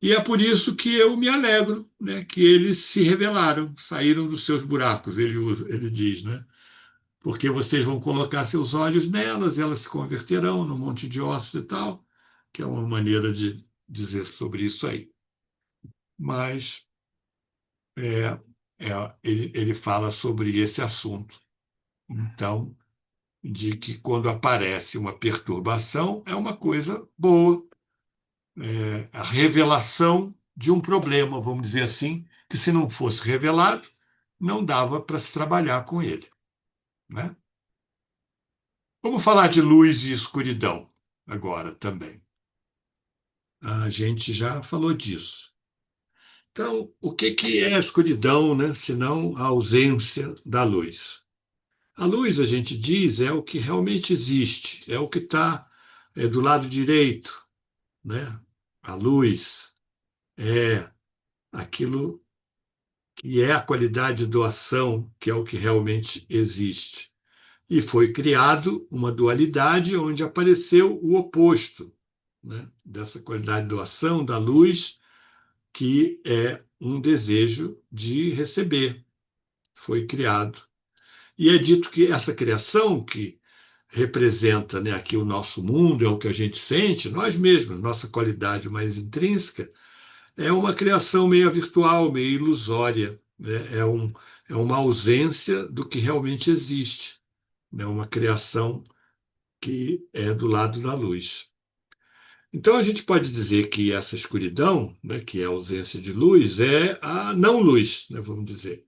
E é por isso que eu me alegro, né, que eles se revelaram, saíram dos seus buracos, ele diz, né? Porque vocês vão colocar seus olhos nelas, elas se converterão no monte de ossos e tal, que é uma maneira de dizer sobre isso aí. Mas é, ele fala sobre esse assunto. Então, de que quando aparece uma perturbação é uma coisa boa, a revelação de um problema, vamos dizer assim, que se não fosse revelado, não dava para se trabalhar com ele. né? Vamos falar de luz e escuridão agora também. A gente já falou disso. Então, o que que é a escuridão, né? Senão a ausência da luz? A luz, a gente diz, é o que realmente existe, é o que está do lado direito, né? A luz é aquilo que é a qualidade de doação, que é o que realmente existe. E foi criado uma dualidade onde apareceu o oposto, né, dessa qualidade de doação da luz, que é um desejo de receber. Foi criado. E é dito que essa criação que representa, né, aqui o nosso mundo, é o que a gente sente, nós mesmos, nossa qualidade mais intrínseca, é uma criação meio virtual, meio ilusória, né? É uma ausência do que realmente existe, né? Uma criação que é do lado da luz. Então a gente pode dizer que essa escuridão, né, que é a ausência de luz, é a não luz, né, vamos dizer.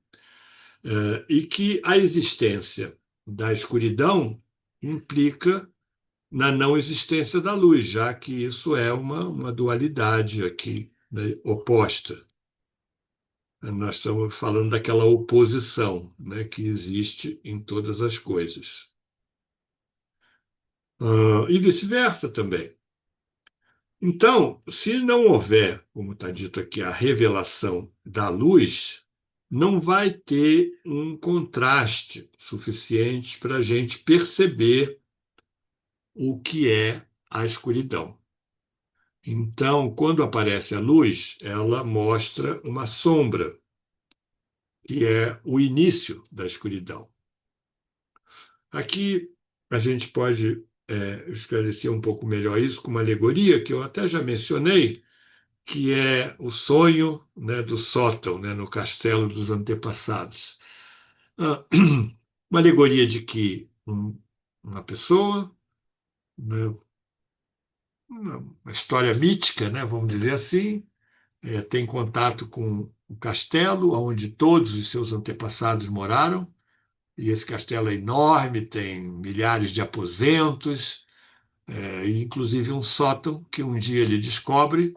E que a existência da escuridão implica na não existência da luz, já que isso é uma dualidade aqui, né, oposta. Nós estamos falando daquela oposição, né, que existe em todas as coisas. E vice-versa também. Então, se não houver, como está dito aqui, a revelação da luz, não vai ter um contraste suficiente para a gente perceber o que é a escuridão. Então, quando aparece a luz, ela mostra uma sombra, que é o início da escuridão. Aqui a gente pode esclarecer um pouco melhor isso com uma alegoria que eu até já mencionei, que é o sonho, né, do sótão, né, no castelo dos antepassados. Ah, uma alegoria de que uma pessoa, né, uma história mítica, né, vamos dizer assim, tem contato com o castelo onde todos os seus antepassados moraram, e esse castelo é enorme, tem milhares de aposentos, e inclusive um sótão que um dia ele descobre,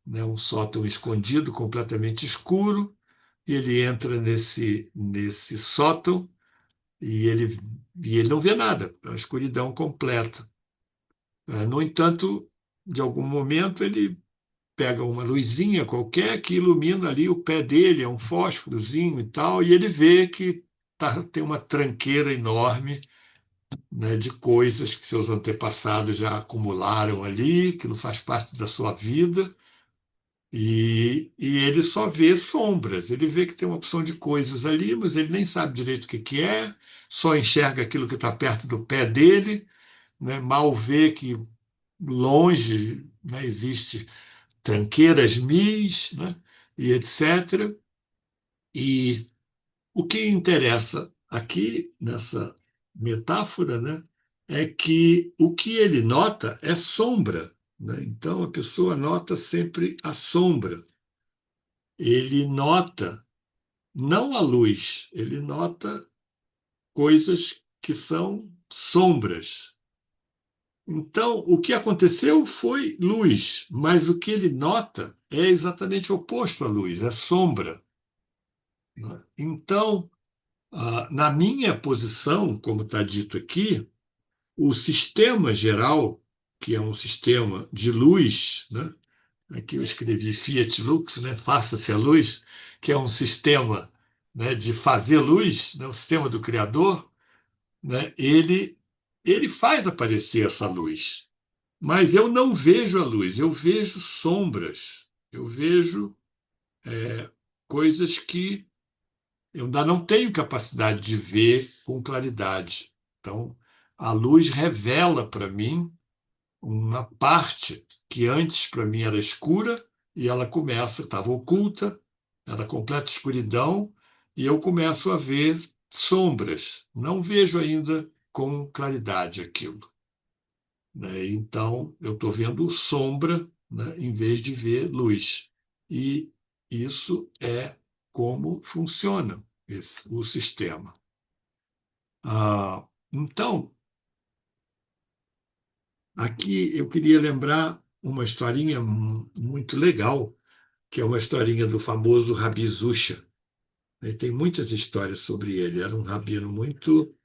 né, um sótão escondido, completamente escuro, e ele entra nesse sótão e ele não vê nada, é uma escuridão completa. No entanto, de algum momento, ele pega uma luzinha qualquer que ilumina ali o pé dele, é um fósforozinho e tal, e ele vê que tem uma tranqueira enorme, né, de coisas que seus antepassados já acumularam ali, que não faz parte da sua vida, e ele só vê sombras. Ele vê que tem uma opção de coisas ali, mas ele nem sabe direito o que que é, só enxerga aquilo que está perto do pé dele, né, mal vê que longe, né, existe tranqueiras mis, né, e etc. E o que interessa aqui nessa metáfora, né, é que o que ele nota é sombra, né? Então a pessoa nota sempre a sombra. Ele nota não a luz, ele nota coisas que são sombras. Então, o que aconteceu foi luz, mas o que ele nota é exatamente o oposto à luz, é sombra, né? Então, na minha posição, como está dito aqui, o sistema geral, que é um sistema de luz, né? Aqui eu escrevi Fiat Lux, né? Faça-se a luz, que é um sistema, né, de fazer luz, né? O sistema do Criador, né? Ele faz aparecer essa luz, mas eu não vejo a luz, eu vejo sombras, eu vejo coisas que eu ainda não tenho capacidade de ver com claridade. Então, a luz revela para mim uma parte que antes para mim era escura e ela começa, estava oculta, era completa escuridão, e eu começo a ver sombras. Não vejo ainda com claridade aquilo, né? Então, eu estou vendo sombra, né, em vez de ver luz. E isso é como funciona o sistema. Então, aqui eu queria lembrar uma historinha muito legal, que é uma historinha do famoso Rabi Zusha. E tem muitas histórias sobre ele. Era um rabino muito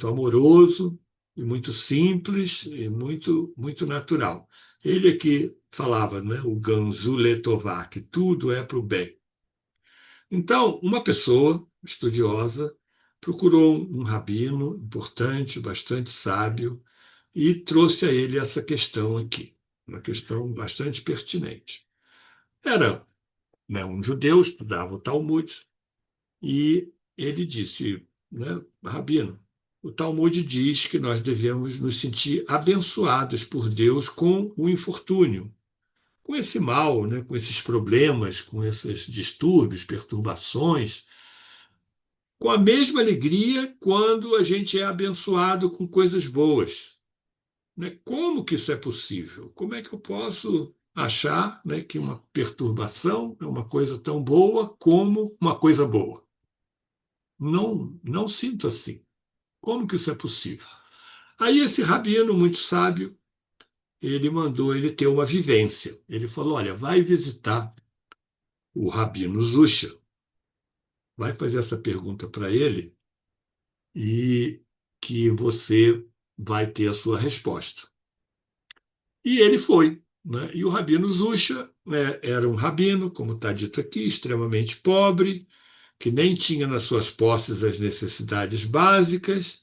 amoroso e muito simples e muito natural. Ele é que falava, né, o Ganzu Letová, que tudo é para o bem. Então, uma pessoa estudiosa procurou um rabino importante, bastante sábio, e trouxe a ele essa questão aqui, uma questão bastante pertinente. Era, né, um judeu, estudava o Talmud, e ele disse, né, Rabino, o Talmud diz que nós devemos nos sentir abençoados por Deus com o infortúnio, com esse mal, né, com esses problemas, com esses distúrbios, perturbações, com a mesma alegria quando a gente é abençoado com coisas boas. Né? Como que isso é possível? Como é que eu posso achar, né, que uma perturbação é uma coisa tão boa como uma coisa boa? Não sinto assim. Como que isso é possível? Aí esse rabino muito sábio, ele mandou ele ter uma vivência. Ele falou: olha, vai visitar o rabino Zusha, vai fazer essa pergunta para ele e que você vai ter a sua resposta. E ele foi. Né? E o rabino Zusha, né, era um rabino, como está dito aqui, extremamente pobre, que nem tinha nas suas posses as necessidades básicas,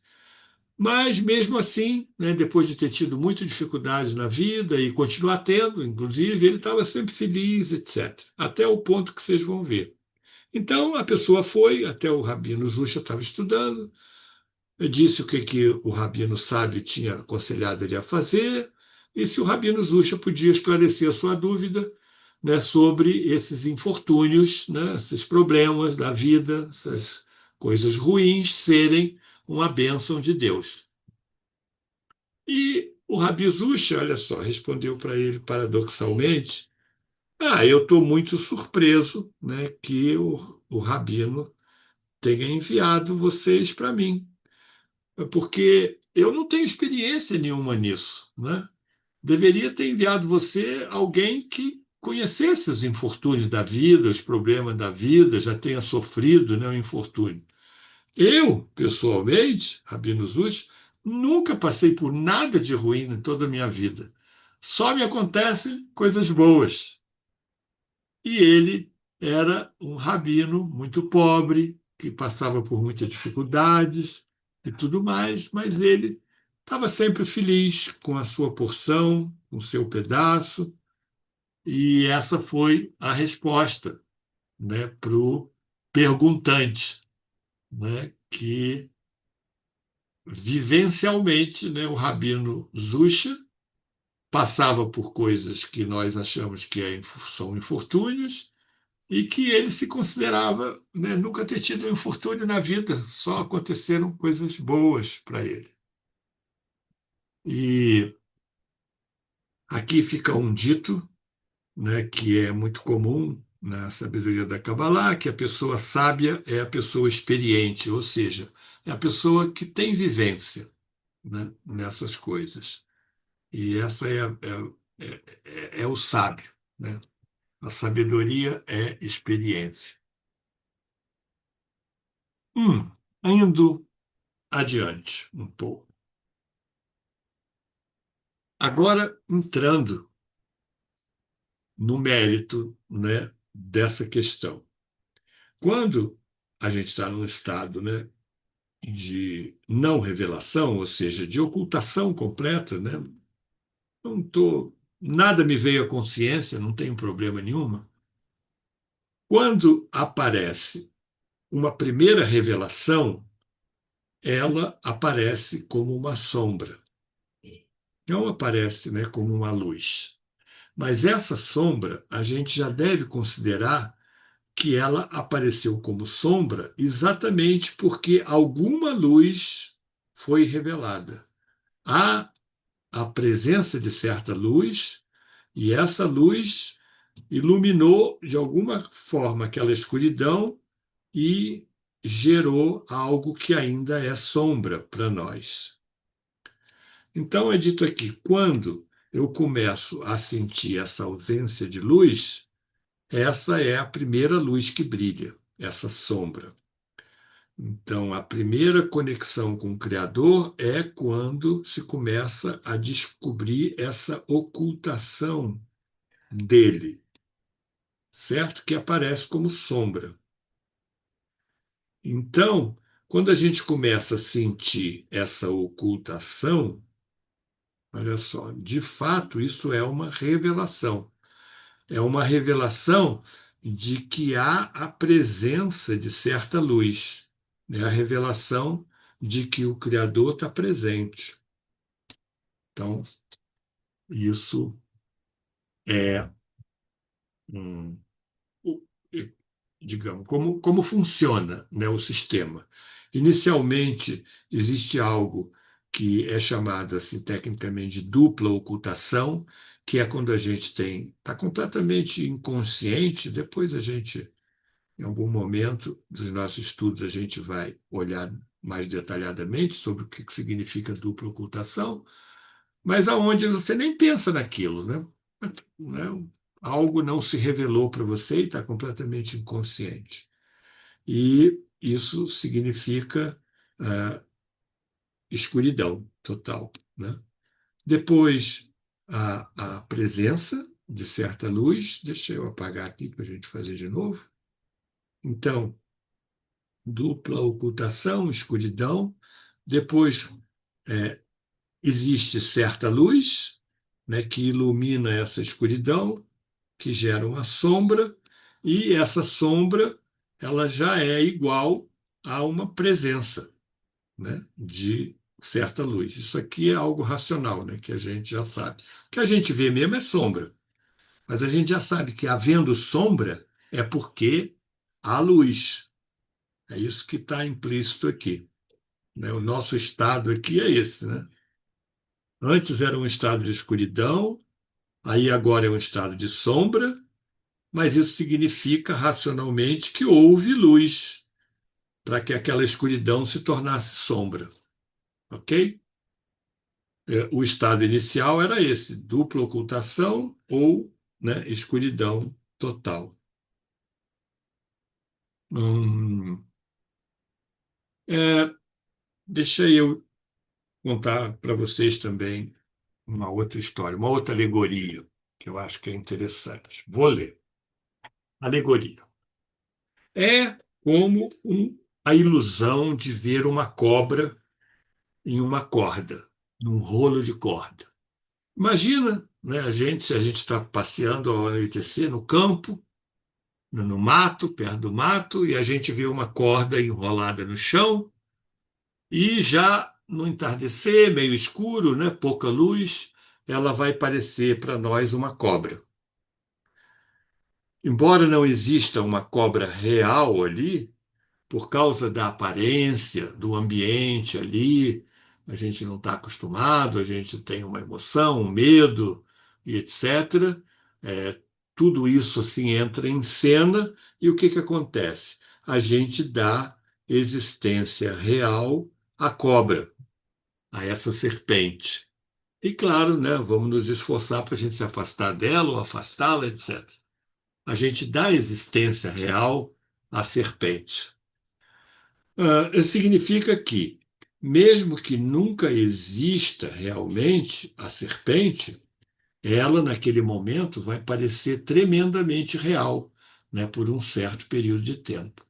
mas mesmo assim, né, depois de ter tido muita dificuldade na vida e continuar tendo, inclusive, ele estava sempre feliz, etc. Até o ponto que vocês vão ver. Então a pessoa foi até o rabino Zusha estava estudando, disse o que o rabino sábio tinha aconselhado ele a fazer, e se o rabino Zusha podia esclarecer a sua dúvida, né, sobre esses infortúnios, né, esses problemas da vida, essas coisas ruins serem uma bênção de Deus. E o Rabi Zusha, olha só, respondeu para ele paradoxalmente: eu estou muito surpreso, né, que o rabino tenha enviado vocês para mim, porque eu não tenho experiência nenhuma nisso, né? Deveria ter enviado você alguém que conhecesse os infortúnios da vida, os problemas da vida, já tenha sofrido, né, o infortúnio. Eu, pessoalmente, Rabino Zush, nunca passei por nada de ruim em toda a minha vida. Só me acontecem coisas boas. E ele era um rabino muito pobre, que passava por muitas dificuldades e tudo mais, mas ele estava sempre feliz com a sua porção, com o seu pedaço, e essa foi a resposta, né, para o perguntante, né, que vivencialmente, né, o rabino Zusha passava por coisas que nós achamos que são infortúnios e que ele se considerava, né, nunca ter tido um infortúnio na vida, só aconteceram coisas boas para ele. E aqui fica um dito, né, que é muito comum na sabedoria da Kabbalah, que a pessoa sábia é a pessoa experiente, ou seja, é a pessoa que tem vivência, né, nessas coisas. E essa é o sábio, né? A sabedoria é experiência. Indo adiante um pouco. Agora, entrando no mérito, né, dessa questão. Quando a gente está num estado, né, de não revelação, ou seja, de ocultação completa, né, não tô, nada me veio à consciência, não tenho problema nenhuma. Quando aparece uma primeira revelação, ela aparece como uma sombra, não aparece, né, como uma luz. Mas essa sombra a gente já deve considerar que ela apareceu como sombra exatamente porque alguma luz foi revelada. Há a presença de certa luz e essa luz iluminou de alguma forma aquela escuridão e gerou algo que ainda é sombra para nós. Então, é dito aqui: quando eu começo a sentir essa ausência de luz, essa é a primeira luz que brilha, essa sombra. Então, a primeira conexão com o Criador é quando se começa a descobrir essa ocultação dele, certo? Que aparece como sombra. Então, quando a gente começa a sentir essa ocultação, olha só, de fato, isso é uma revelação. É uma revelação de que há a presença de certa luz. É a revelação de que o Criador está presente. Então, isso é, um, o- digamos, como funciona, né, o sistema. Inicialmente, existe algo que é chamado assim, tecnicamente de dupla ocultação, que é quando a gente está completamente inconsciente, depois a gente, em algum momento dos nossos estudos, a gente vai olhar mais detalhadamente sobre o que significa dupla ocultação, mas aonde você nem pensa naquilo, né? Né? Algo não se revelou para você e está completamente inconsciente. E isso significa ah, escuridão total, né? Depois, a presença de certa luz, deixa eu apagar aqui para a gente fazer de novo. Então, dupla ocultação, escuridão. Depois, é, existe certa luz, né, que ilumina essa escuridão, que gera uma sombra, e essa sombra ela já é igual a uma presença, né, de certa luz. Isso aqui é algo racional, né, que a gente já sabe. O que a gente vê mesmo é sombra, mas a gente já sabe que havendo sombra é porque há luz. É isso que está implícito aqui, né? O nosso estado aqui é esse, né? Antes era um estado de escuridão, aí agora é um estado de sombra, mas isso significa racionalmente que houve luz para que aquela escuridão se tornasse sombra, ok? O estado inicial era esse, dupla ocultação ou, né, escuridão total. Hum, é, deixa eu contar para vocês também uma outra história, uma outra alegoria, que eu acho que é interessante. Vou ler. Alegoria. É como a ilusão de ver uma cobra em uma corda, num rolo de corda. Imagina, né, se a gente está passeando ao anoitecer no campo, no mato, perto do mato, e a gente vê uma corda enrolada no chão, e já no entardecer, meio escuro, né, pouca luz, ela vai parecer para nós uma cobra. Embora não exista uma cobra real ali, por causa da aparência, do ambiente ali, a gente não está acostumado, a gente tem uma emoção, um medo e etc. É, tudo isso assim entra em cena e o que que acontece? A gente dá existência real à cobra, a essa serpente. E claro, né, vamos nos esforçar para a gente se afastar dela ou afastá-la, etc. A gente dá existência real à serpente. Significa que, mesmo que nunca exista realmente a serpente, ela, naquele momento, vai parecer tremendamente real, né, por um certo período de tempo.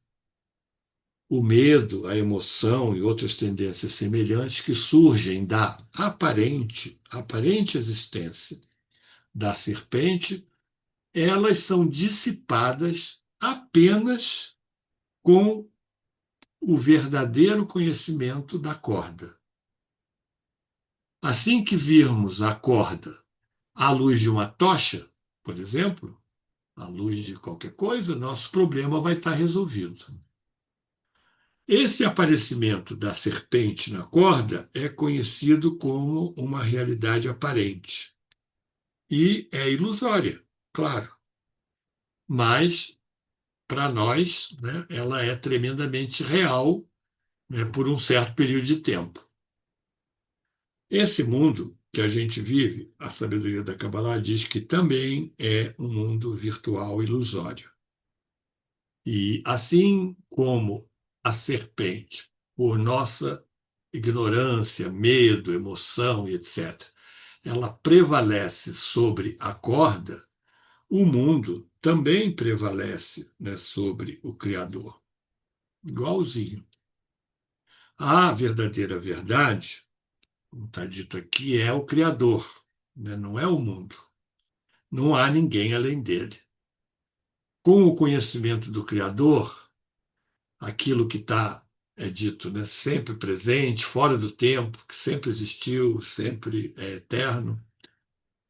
O medo, a emoção e outras tendências semelhantes que surgem da aparente existência da serpente, elas são dissipadas apenas com o verdadeiro conhecimento da corda. Assim que virmos a corda à luz de uma tocha, por exemplo, à luz de qualquer coisa, nosso problema vai estar resolvido. Esse aparecimento da serpente na corda é conhecido como uma realidade aparente. E é ilusória, claro, mas para nós, né, ela é tremendamente real, né, por um certo período de tempo. Esse mundo que a gente vive, a sabedoria da Kabbalah diz que também é um mundo virtual ilusório. E assim como a serpente, por nossa ignorância, medo, emoção e etc., ela prevalece sobre a corda, o mundo também prevalece, né, sobre o Criador. Igualzinho. A verdadeira verdade, como está dito aqui, é o Criador, né, não é o mundo. Não há ninguém além dele. Com o conhecimento do Criador, aquilo que está, é dito, né, sempre presente, fora do tempo, que sempre existiu, sempre é eterno,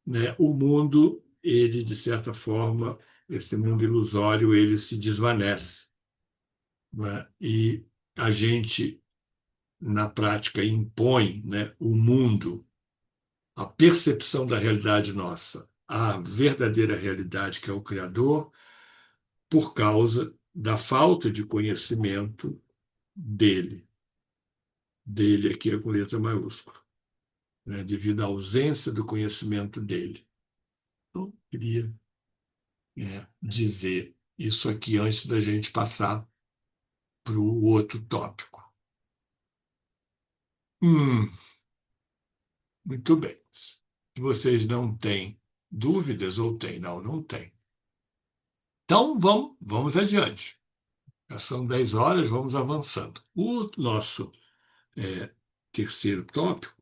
né, o mundo, ele, de certa forma, esse mundo ilusório, ele se desvanece. Né, e a gente, na prática, impõe, né, o mundo, a percepção da realidade nossa, a verdadeira realidade, que é o Criador, por causa da falta de conhecimento dele. Dele aqui é com letra maiúscula, né, devido à ausência do conhecimento dele. Então, queria dizer isso aqui antes da gente passar para o outro tópico. Hum, muito bem. Se vocês não têm dúvidas, ou têm? Não, não tem. Então, vamos adiante. Já são 10 horas, vamos avançando. O nosso terceiro tópico,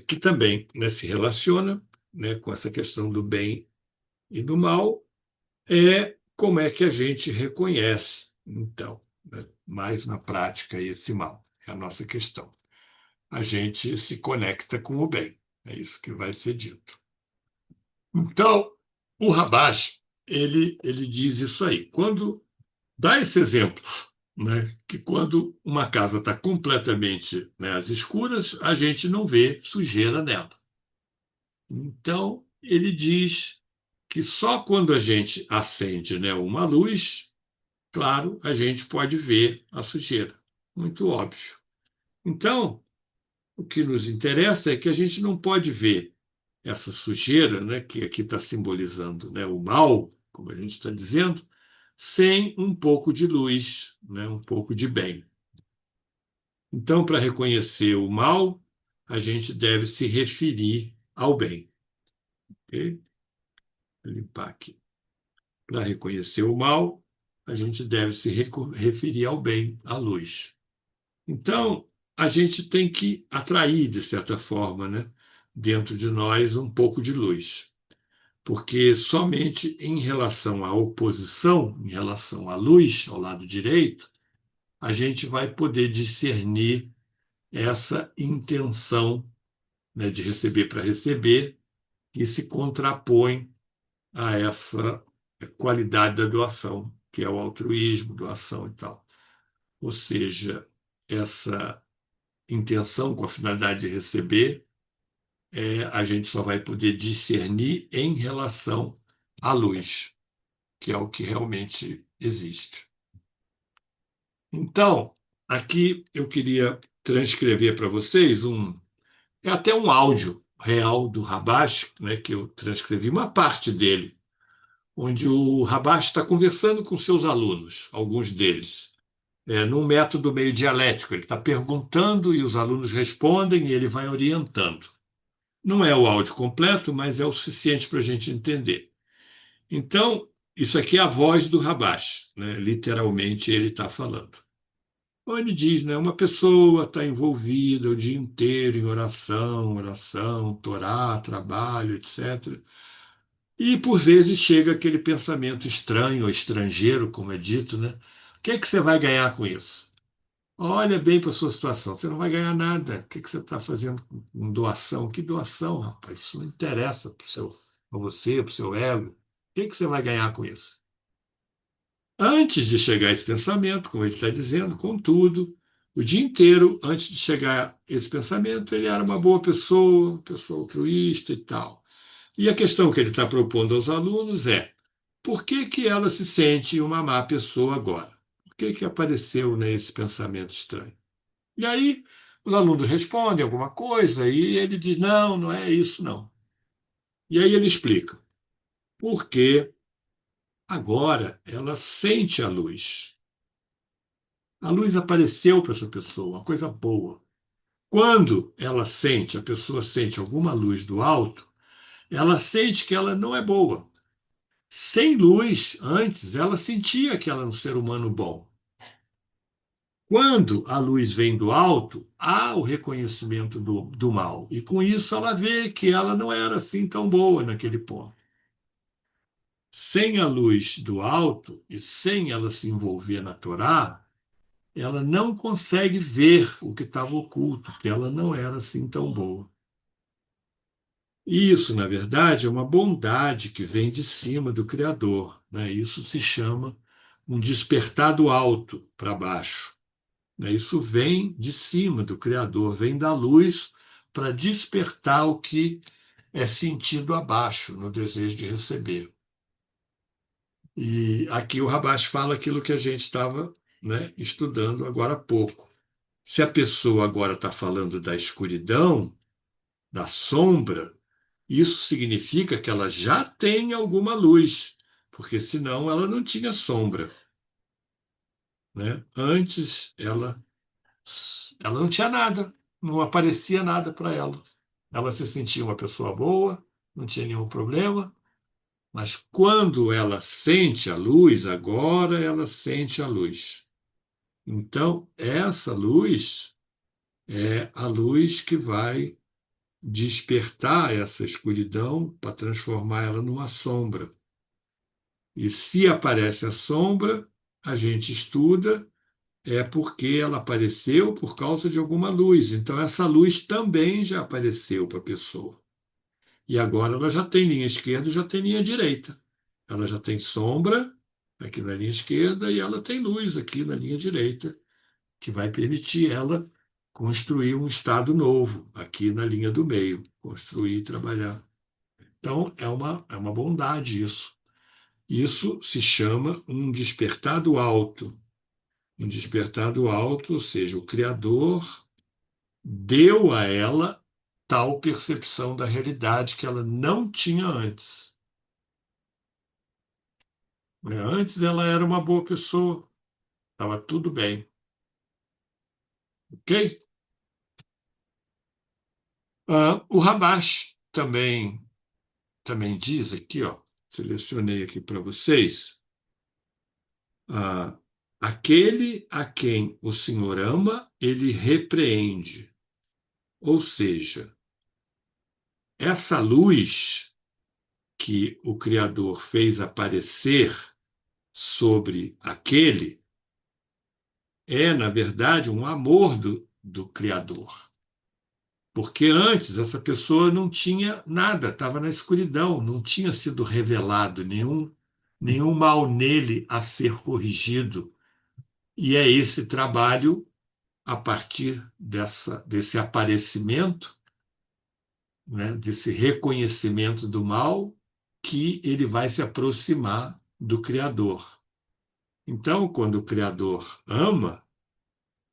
que também, né, se relaciona, né, com essa questão do bem e do mal, é como é que a gente reconhece, então, né, mais na prática, esse mal. É a nossa questão. A gente se conecta com o bem. É isso que vai ser dito. Então, o Rabash, ele diz isso aí. Quando dá esse exemplo, né, que quando uma casa está completamente, né, às escuras, a gente não vê sujeira nela. Então, ele diz que só quando a gente acende, né, uma luz, claro, a gente pode ver a sujeira. Muito óbvio. Então, o que nos interessa é que a gente não pode ver essa sujeira, né, que aqui está simbolizando, né, o mal, como a gente está dizendo, sem um pouco de luz, né, um pouco de bem. Então, para reconhecer o mal, a gente deve se referir ao bem. Ok? Vou limpar aqui. Para reconhecer o mal, a gente deve se referir ao bem, à luz. Então, a gente tem que atrair, de certa forma, né, dentro de nós um pouco de luz. Porque somente em relação à oposição, em relação à luz, ao lado direito, a gente vai poder discernir essa intenção, né, de receber para receber, que se contrapõe a essa qualidade da doação, que é o altruísmo, doação e tal. Ou seja, essa intenção com a finalidade de receber, a gente só vai poder discernir em relação à luz, que é o que realmente existe. Então, aqui eu queria transcrever para vocês é até um áudio real do Rabash, né, que eu transcrevi uma parte dele, onde o Rabash está conversando com seus alunos, alguns deles, num método meio dialético. Ele está perguntando e os alunos respondem e ele vai orientando. Não é o áudio completo, mas é o suficiente para a gente entender. Então, isso aqui é a voz do Rabash, né? Literalmente ele está falando. Então ele diz, né, uma pessoa está envolvida o dia inteiro em oração, oração, Torá, trabalho, etc. E por vezes chega aquele pensamento estranho ou estrangeiro, como é dito, né? O que é que você vai ganhar com isso? Olha bem para a sua situação, você não vai ganhar nada. O que é que você está fazendo com doação? Que doação, rapaz? Isso não interessa para você, para o seu ego. O que é que você vai ganhar com isso? Antes de chegar a esse pensamento, como ele está dizendo, contudo, o dia inteiro, antes de chegar a esse pensamento, ele era uma pessoa altruísta e tal. E a questão que ele está propondo aos alunos é: por que que ela se sente uma má pessoa agora? Por que que apareceu, né, esse pensamento estranho? E aí os alunos respondem alguma coisa e ele diz: não, não é isso, não. E aí ele explica: porque agora ela sente a luz. A luz apareceu para essa pessoa, uma coisa boa. Quando ela sente, a pessoa sente alguma luz do alto, ela sente que ela não é boa. Sem luz, antes, ela sentia que ela era um ser humano bom. Quando a luz vem do alto, há o reconhecimento do mal. E com isso ela vê que ela não era assim tão boa naquele ponto. Sem a luz do alto e sem ela se envolver na Torá, ela não consegue ver o que estava oculto, que ela não era assim tão boa. E isso, na verdade, é uma bondade que vem de cima do Criador, né? Isso se chama um despertar do alto para baixo, né? Isso vem de cima do Criador, vem da luz para despertar o que é sentido abaixo, no desejo de receber. E aqui o Rabash fala aquilo que a gente estava, né, estudando agora há pouco. Se a pessoa agora está falando da escuridão, da sombra, isso significa que ela já tem alguma luz, porque senão ela não tinha sombra, né? Antes ela não tinha nada, não aparecia nada para ela. Ela se sentia uma pessoa boa, não tinha nenhum problema, mas quando ela sente a luz, agora ela sente a luz. Então, essa luz é a luz que vai despertar essa escuridão para transformar ela numa sombra. E se aparece a sombra, a gente estuda, é porque ela apareceu por causa de alguma luz. Então, essa luz também já apareceu para a pessoa. E agora ela já tem linha esquerda e já tem linha direita. Ela já tem sombra aqui na linha esquerda e ela tem luz aqui na linha direita, que vai permitir ela construir um estado novo aqui na linha do meio, construir e trabalhar. Então, é uma bondade isso. Isso se chama um despertar do alto. Um despertar do alto, ou seja, o Criador deu a ela tal percepção da realidade que ela não tinha antes. Né? Antes ela era uma boa pessoa, estava tudo bem. Ok? O Rabash também diz aqui, ó, selecionei aqui para vocês, ah, aquele a quem o Senhor ama, ele repreende. Ou seja, essa luz que o Criador fez aparecer sobre aquele é, na verdade, um amor do Criador. Porque antes essa pessoa não tinha nada, estava na escuridão, não tinha sido revelado nenhum mal nele a ser corrigido. E é esse trabalho, a partir desse aparecimento, né, desse reconhecimento do mal, que ele vai se aproximar do Criador. Então, quando o Criador ama,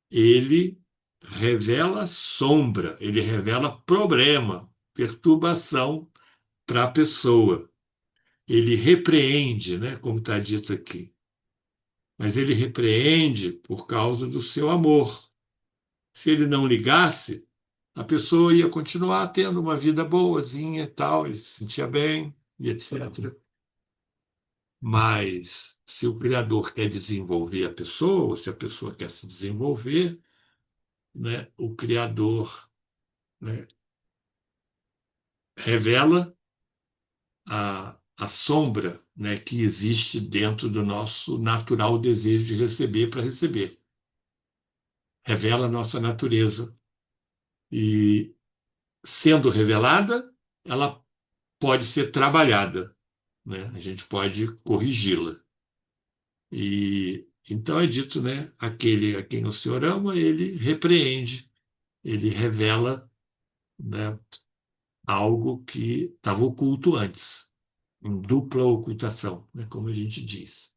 ele revela sombra, ele revela problema, perturbação para a pessoa. Ele repreende, né, como está dito aqui, mas ele repreende por causa do seu amor. Se ele não ligasse, a pessoa ia continuar tendo uma vida boazinha e tal, ele se sentia bem e etc. Mas se o Criador quer desenvolver a pessoa, ou se a pessoa quer se desenvolver, né, o Criador, né, revela a sombra, né, que existe dentro do nosso natural desejo de receber para receber. Revela a nossa natureza. E, sendo revelada, ela pode ser trabalhada, né? A gente pode corrigi-la. E então é dito, né? Aquele a quem o Senhor ama, ele repreende, ele revela, né, algo que estava oculto antes. em dupla ocultação, né, como a gente diz.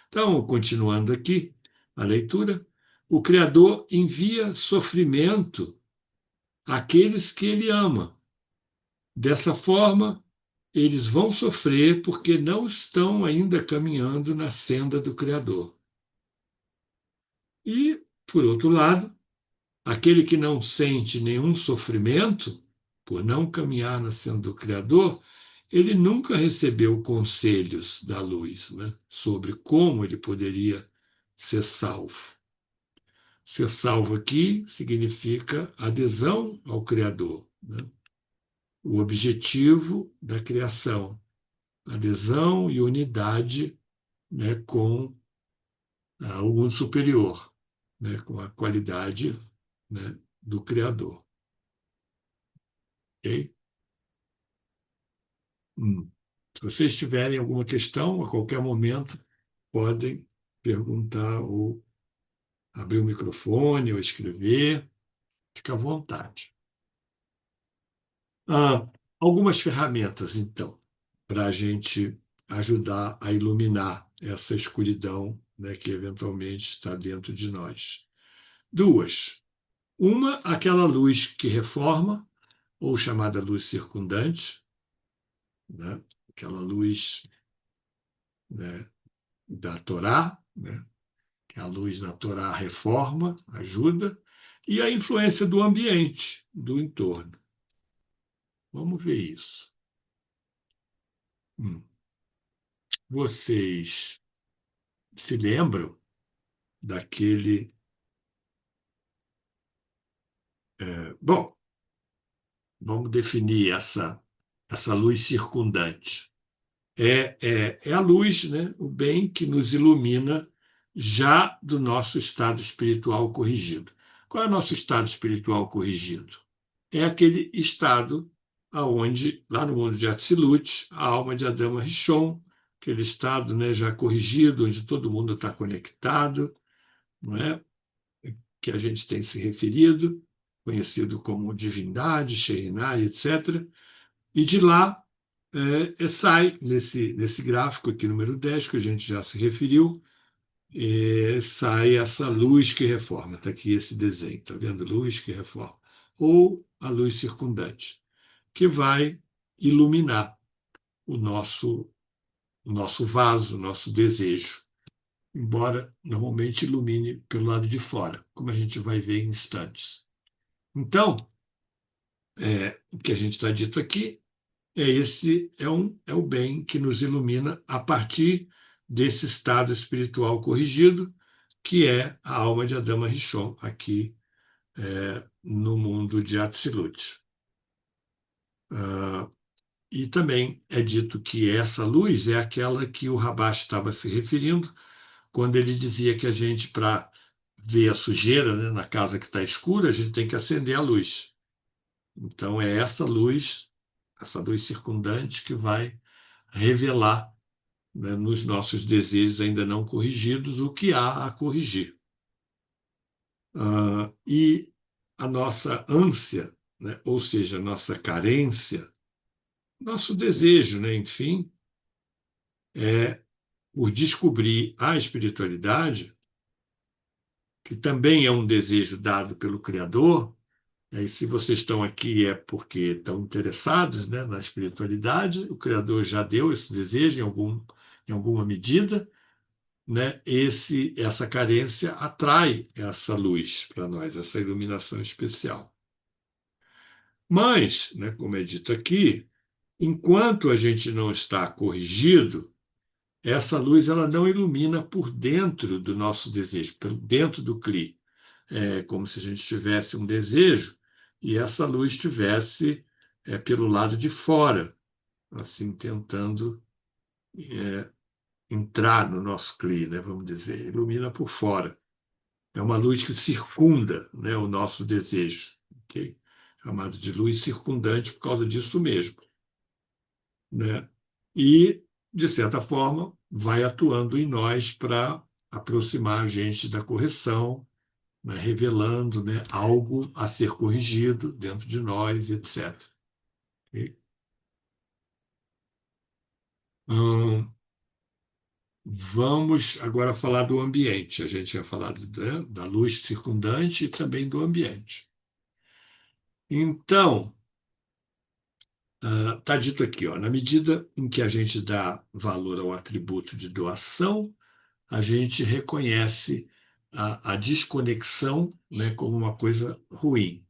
Então, continuando aqui a leitura, o Criador envia sofrimento àqueles que ele ama. Dessa forma, eles vão sofrer porque não estão ainda caminhando na senda do Criador. E, por outro lado, aquele que não sente nenhum sofrimento, por não caminhar na senda do Criador, ele nunca recebeu conselhos da luz, né, sobre como ele poderia ser salvo. Ser salvo aqui significa adesão ao Criador, né? O objetivo da criação, adesão e unidade, né, com o mundo superior, né, com a qualidade, né, do Criador. Ok? Se vocês tiverem alguma questão, a qualquer momento, podem perguntar ou abrir o microfone ou escrever, fica à vontade. Ah, algumas ferramentas, então, para a gente ajudar a iluminar essa escuridão, né, que eventualmente está dentro de nós. Duas. Uma, aquela luz que reforma, ou chamada luz circundante, né, aquela luz, né, da Torá, né, que a luz na Torá reforma, ajuda, e a influência do ambiente, do entorno. Vamos ver isso. Vocês se lembram daquele. Bom, vamos definir essa luz circundante. É a luz, né, o bem que nos ilumina já do nosso estado espiritual corrigido. Qual é o nosso estado espiritual corrigido? É aquele estado aonde, lá no mundo de Atzilut, a alma de Adama Rishon, aquele estado, né, já corrigido, onde todo mundo está conectado, não é? Que a gente tem se referido, conhecido como divindade, Shekhinah, etc. E de lá sai, nesse gráfico aqui, número 10 que a gente já se referiu, sai essa luz que reforma. Está aqui esse desenho, está vendo? Luz que reforma. Ou a luz circundante, que vai iluminar o nosso vaso, o nosso desejo, embora normalmente ilumine pelo lado de fora, como a gente vai ver em instantes. Então, o que a gente está dito aqui é o bem que nos ilumina a partir desse estado espiritual corrigido, que é a alma de Adama Rishon, aqui no mundo de Atzilut. E também é dito que essa luz é aquela que o Rabash estava se referindo quando ele dizia que a gente, para ver a sujeira, né, na casa que está escura, a gente tem que acender a luz. Então, é essa luz circundante, que vai revelar, né, nos nossos desejos ainda não corrigidos o que há a corrigir. E a nossa ânsia, né, ou seja, a nossa carência, nosso desejo, né, enfim, é por descobrir a espiritualidade, que também é um desejo dado pelo Criador. E se vocês estão aqui é porque estão interessados, né, na espiritualidade. O Criador já deu esse desejo em alguma medida, né? Essa carência atrai essa luz para nós, essa iluminação especial. Mas, né, como é dito aqui, enquanto a gente não está corrigido, essa luz ela não ilumina por dentro do nosso desejo, por dentro do Kli. É como se a gente tivesse um desejo e essa luz estivesse pelo lado de fora, assim, tentando entrar no nosso Kli, né, vamos dizer, ilumina por fora. É uma luz que circunda, né, o nosso desejo, okay? Chamado de luz circundante por causa disso mesmo, né? E, de certa forma, vai atuando em nós para aproximar a gente da correção, né, revelando, né, algo a ser corrigido dentro de nós, etc. Ok? Hum, Vamos agora falar do ambiente. A gente tinha falado da luz circundante e também do ambiente. Então, está dito aqui, ó, na medida em que a gente dá valor ao atributo de doação, a gente reconhece a desconexão, né, como uma coisa ruim.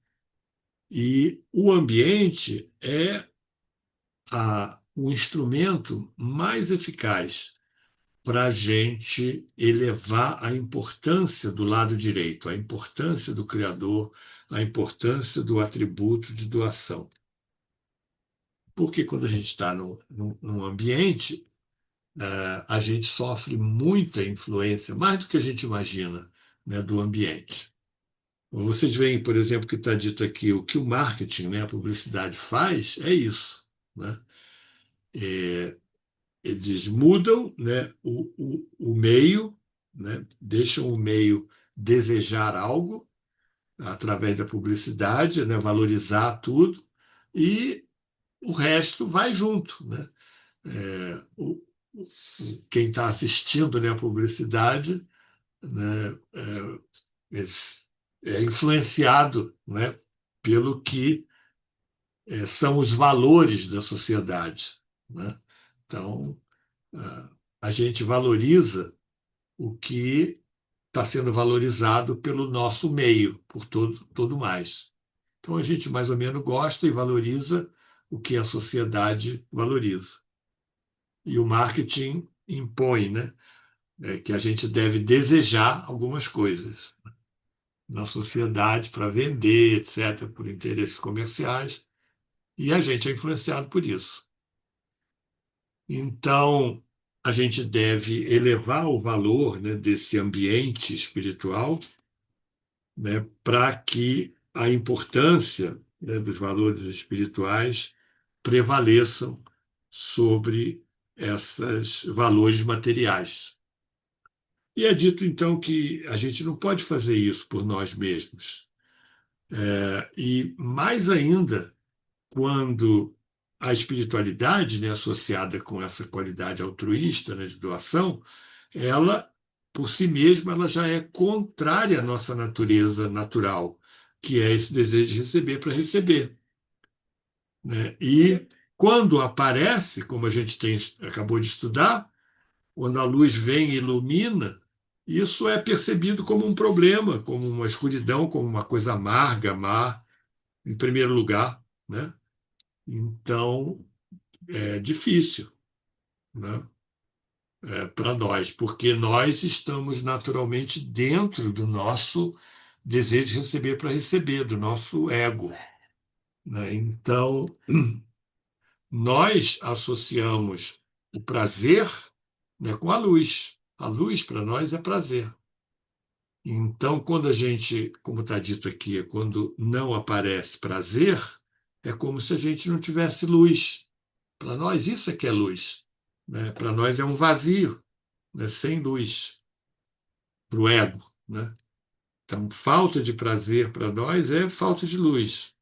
E o ambiente é o instrumento mais eficaz para a gente elevar a importância do lado direito, a importância do Criador, a importância do atributo de doação. Porque quando a gente está num ambiente, a gente sofre muita influência, mais do que a gente imagina, né, do ambiente. Vocês veem, por exemplo, que está dito aqui, o que o marketing, né, a publicidade faz é isso, né? É, eles mudam, né, o meio, né, deixam o meio desejar algo através da publicidade, né, valorizar tudo, e o resto vai junto, né? É, quem está assistindo, né, a publicidade, né, é influenciado, né, pelo que são os valores da sociedade, né? Então, a gente valoriza o que está sendo valorizado pelo nosso meio, por todo mais. Então, a gente mais ou menos gosta e valoriza o que a sociedade valoriza. E o marketing impõe, né, que a gente deve desejar algumas coisas na sociedade para vender, etc., por interesses comerciais, e a gente é influenciado por isso. Então, a gente deve elevar o valor, né, desse ambiente espiritual, né, para que a importância, né, dos valores espirituais prevaleçam sobre esses valores materiais. E é dito, então, que a gente não pode fazer isso por nós mesmos. E mais ainda, quando a espiritualidade, né, associada com essa qualidade altruísta, né, de doação, ela, por si mesma, ela já é contrária à nossa natureza natural, que é esse desejo de receber para receber, né? E quando aparece, como a gente acabou de estudar, quando a luz vem e ilumina, isso é percebido como um problema, como uma escuridão, como uma coisa amarga, má, em primeiro lugar, né? Então, é difícil, né? Para nós, porque nós estamos naturalmente dentro do nosso desejo de receber para receber, do nosso ego, né? Então, nós associamos o prazer, né, com a luz. A luz para nós é prazer. Então, quando a gente, como está dito aqui, quando não aparece prazer, é como se a gente não tivesse luz. Para nós, isso é que é luz, né? Para nós é um vazio, né? Sem luz, para o ego, né? Então, falta de prazer para nós é falta de luz,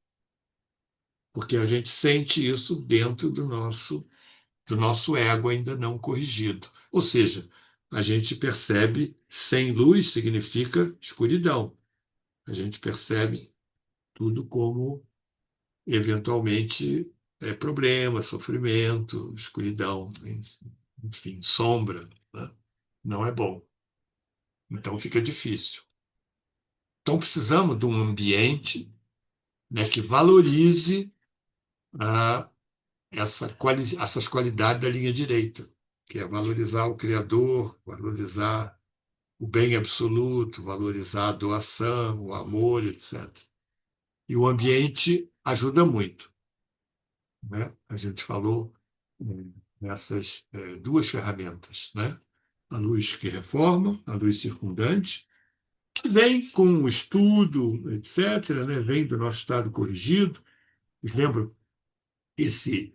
porque a gente sente isso dentro do nosso ego ainda não corrigido. Ou seja, a gente percebe sem luz significa escuridão. A gente percebe tudo como, eventualmente, problema, sofrimento, escuridão, enfim, sombra, né? Não é bom. Então fica difícil. Então precisamos de um ambiente, né, que valorize ah, essas qualidades da linha direita, que é valorizar o Criador, valorizar o bem absoluto, valorizar a doação, o amor, etc. E o ambiente ajuda muito, né? A gente falou nessas duas ferramentas, né? A luz que reforma, a luz circundante, que vem com o estudo, etc., né? Vem do nosso estado corrigido. E lembra esse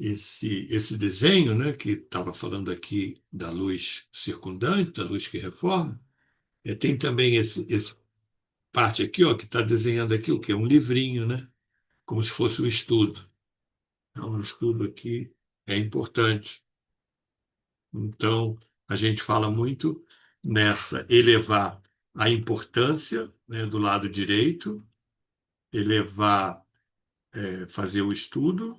esse desenho, né, que estava falando aqui da luz circundante, da luz que reforma, tem também esse parte aqui, ó, que está desenhando aqui o quê? Um livrinho, né? Como se fosse um estudo. Então, um estudo aqui é importante. Então, a gente fala muito nessa elevar a importância, né, do lado direito, elevar, fazer o estudo,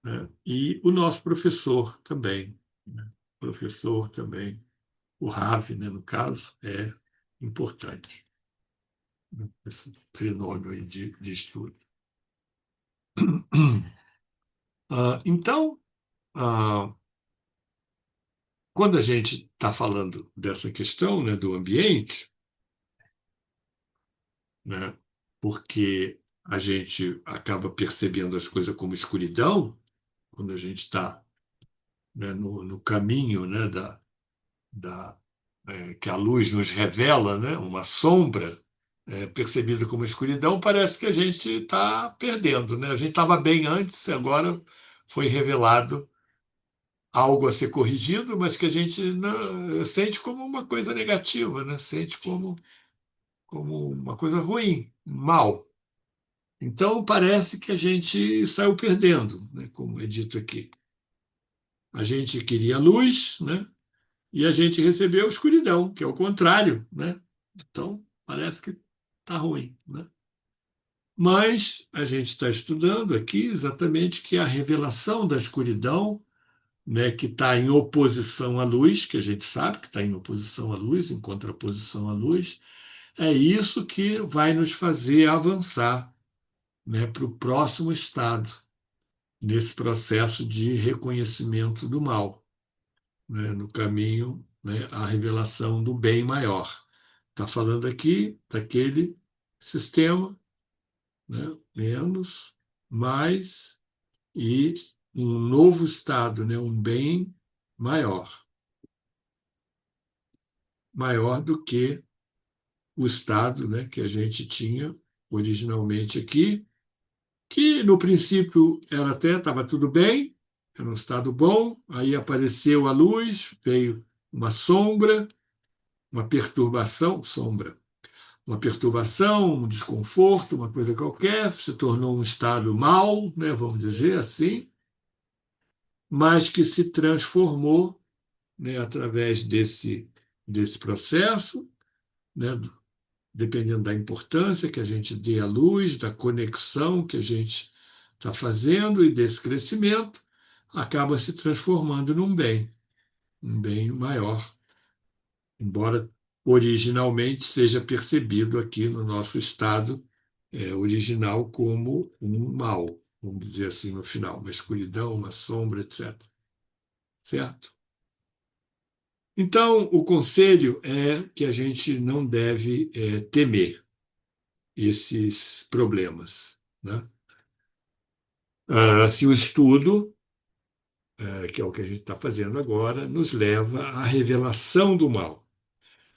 né, e o nosso professor também, né, professor também, o Ravi, né, no caso, é importante, né, esse trinômio aí de estudo. Então, ah, quando a gente está falando dessa questão, né, do ambiente, né, porque a gente acaba percebendo as coisas como escuridão, quando a gente está, né, no caminho, né, que a luz nos revela, né, uma sombra, percebida como escuridão, parece que a gente está perdendo, né? A gente estava bem antes, agora foi revelado algo a ser corrigido, mas que a gente não, sente como uma coisa negativa, né? Sente como uma coisa ruim, mal. Então, parece que a gente saiu perdendo, né? Como é dito aqui. A gente queria luz, né? E a gente recebeu escuridão, que é o contrário, né? Então, parece que está ruim, né? Mas a gente está estudando aqui exatamente que a revelação da escuridão, né, que está em oposição à luz, que a gente sabe que está em oposição à luz, em contraposição à luz, é isso que vai nos fazer avançar, né, para o próximo estado, nesse processo de reconhecimento do mal, né, no caminho, né, à revelação do bem maior. Está falando aqui daquele sistema, né, menos, mais e um novo estado, né, um bem maior, maior do que o estado, né, que a gente tinha originalmente aqui, que no princípio era até estava tudo bem, era um estado bom, aí apareceu a luz, veio uma sombra, uma perturbação, sombra, uma perturbação, um desconforto, uma coisa qualquer, se tornou um estado mau, né, vamos dizer assim, mas que se transformou, né, através desse processo, né, dependendo da importância que a gente dê à luz, da conexão que a gente está fazendo e desse crescimento, acaba se transformando num bem, um bem maior, embora originalmente seja percebido aqui no nosso estado original como um mal, vamos dizer assim no final, uma escuridão, uma sombra, etc. Certo? Então, o conselho é que a gente não deve temer esses problemas, né? Se o estudo, que é o que a gente está fazendo agora, nos leva à revelação do mal,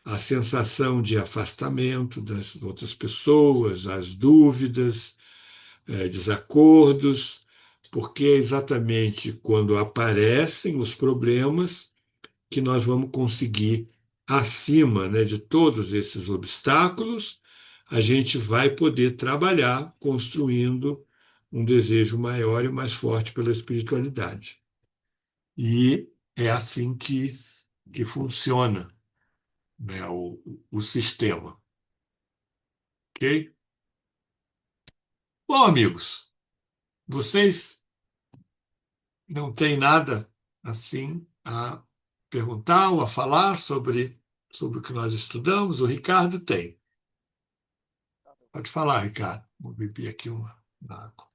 à sensação de afastamento das outras pessoas, às dúvidas, desacordos, porque é exatamente quando aparecem os problemas que nós vamos conseguir, acima, né, de todos esses obstáculos, a gente vai poder trabalhar construindo um desejo maior e mais forte pela espiritualidade. E é assim que funciona, né, o sistema. Ok? Bom, amigos, vocês não têm nada assim a perguntar ou a falar sobre o que nós estudamos? O Ricardo tem. Pode falar, Ricardo. Vou beber aqui uma água.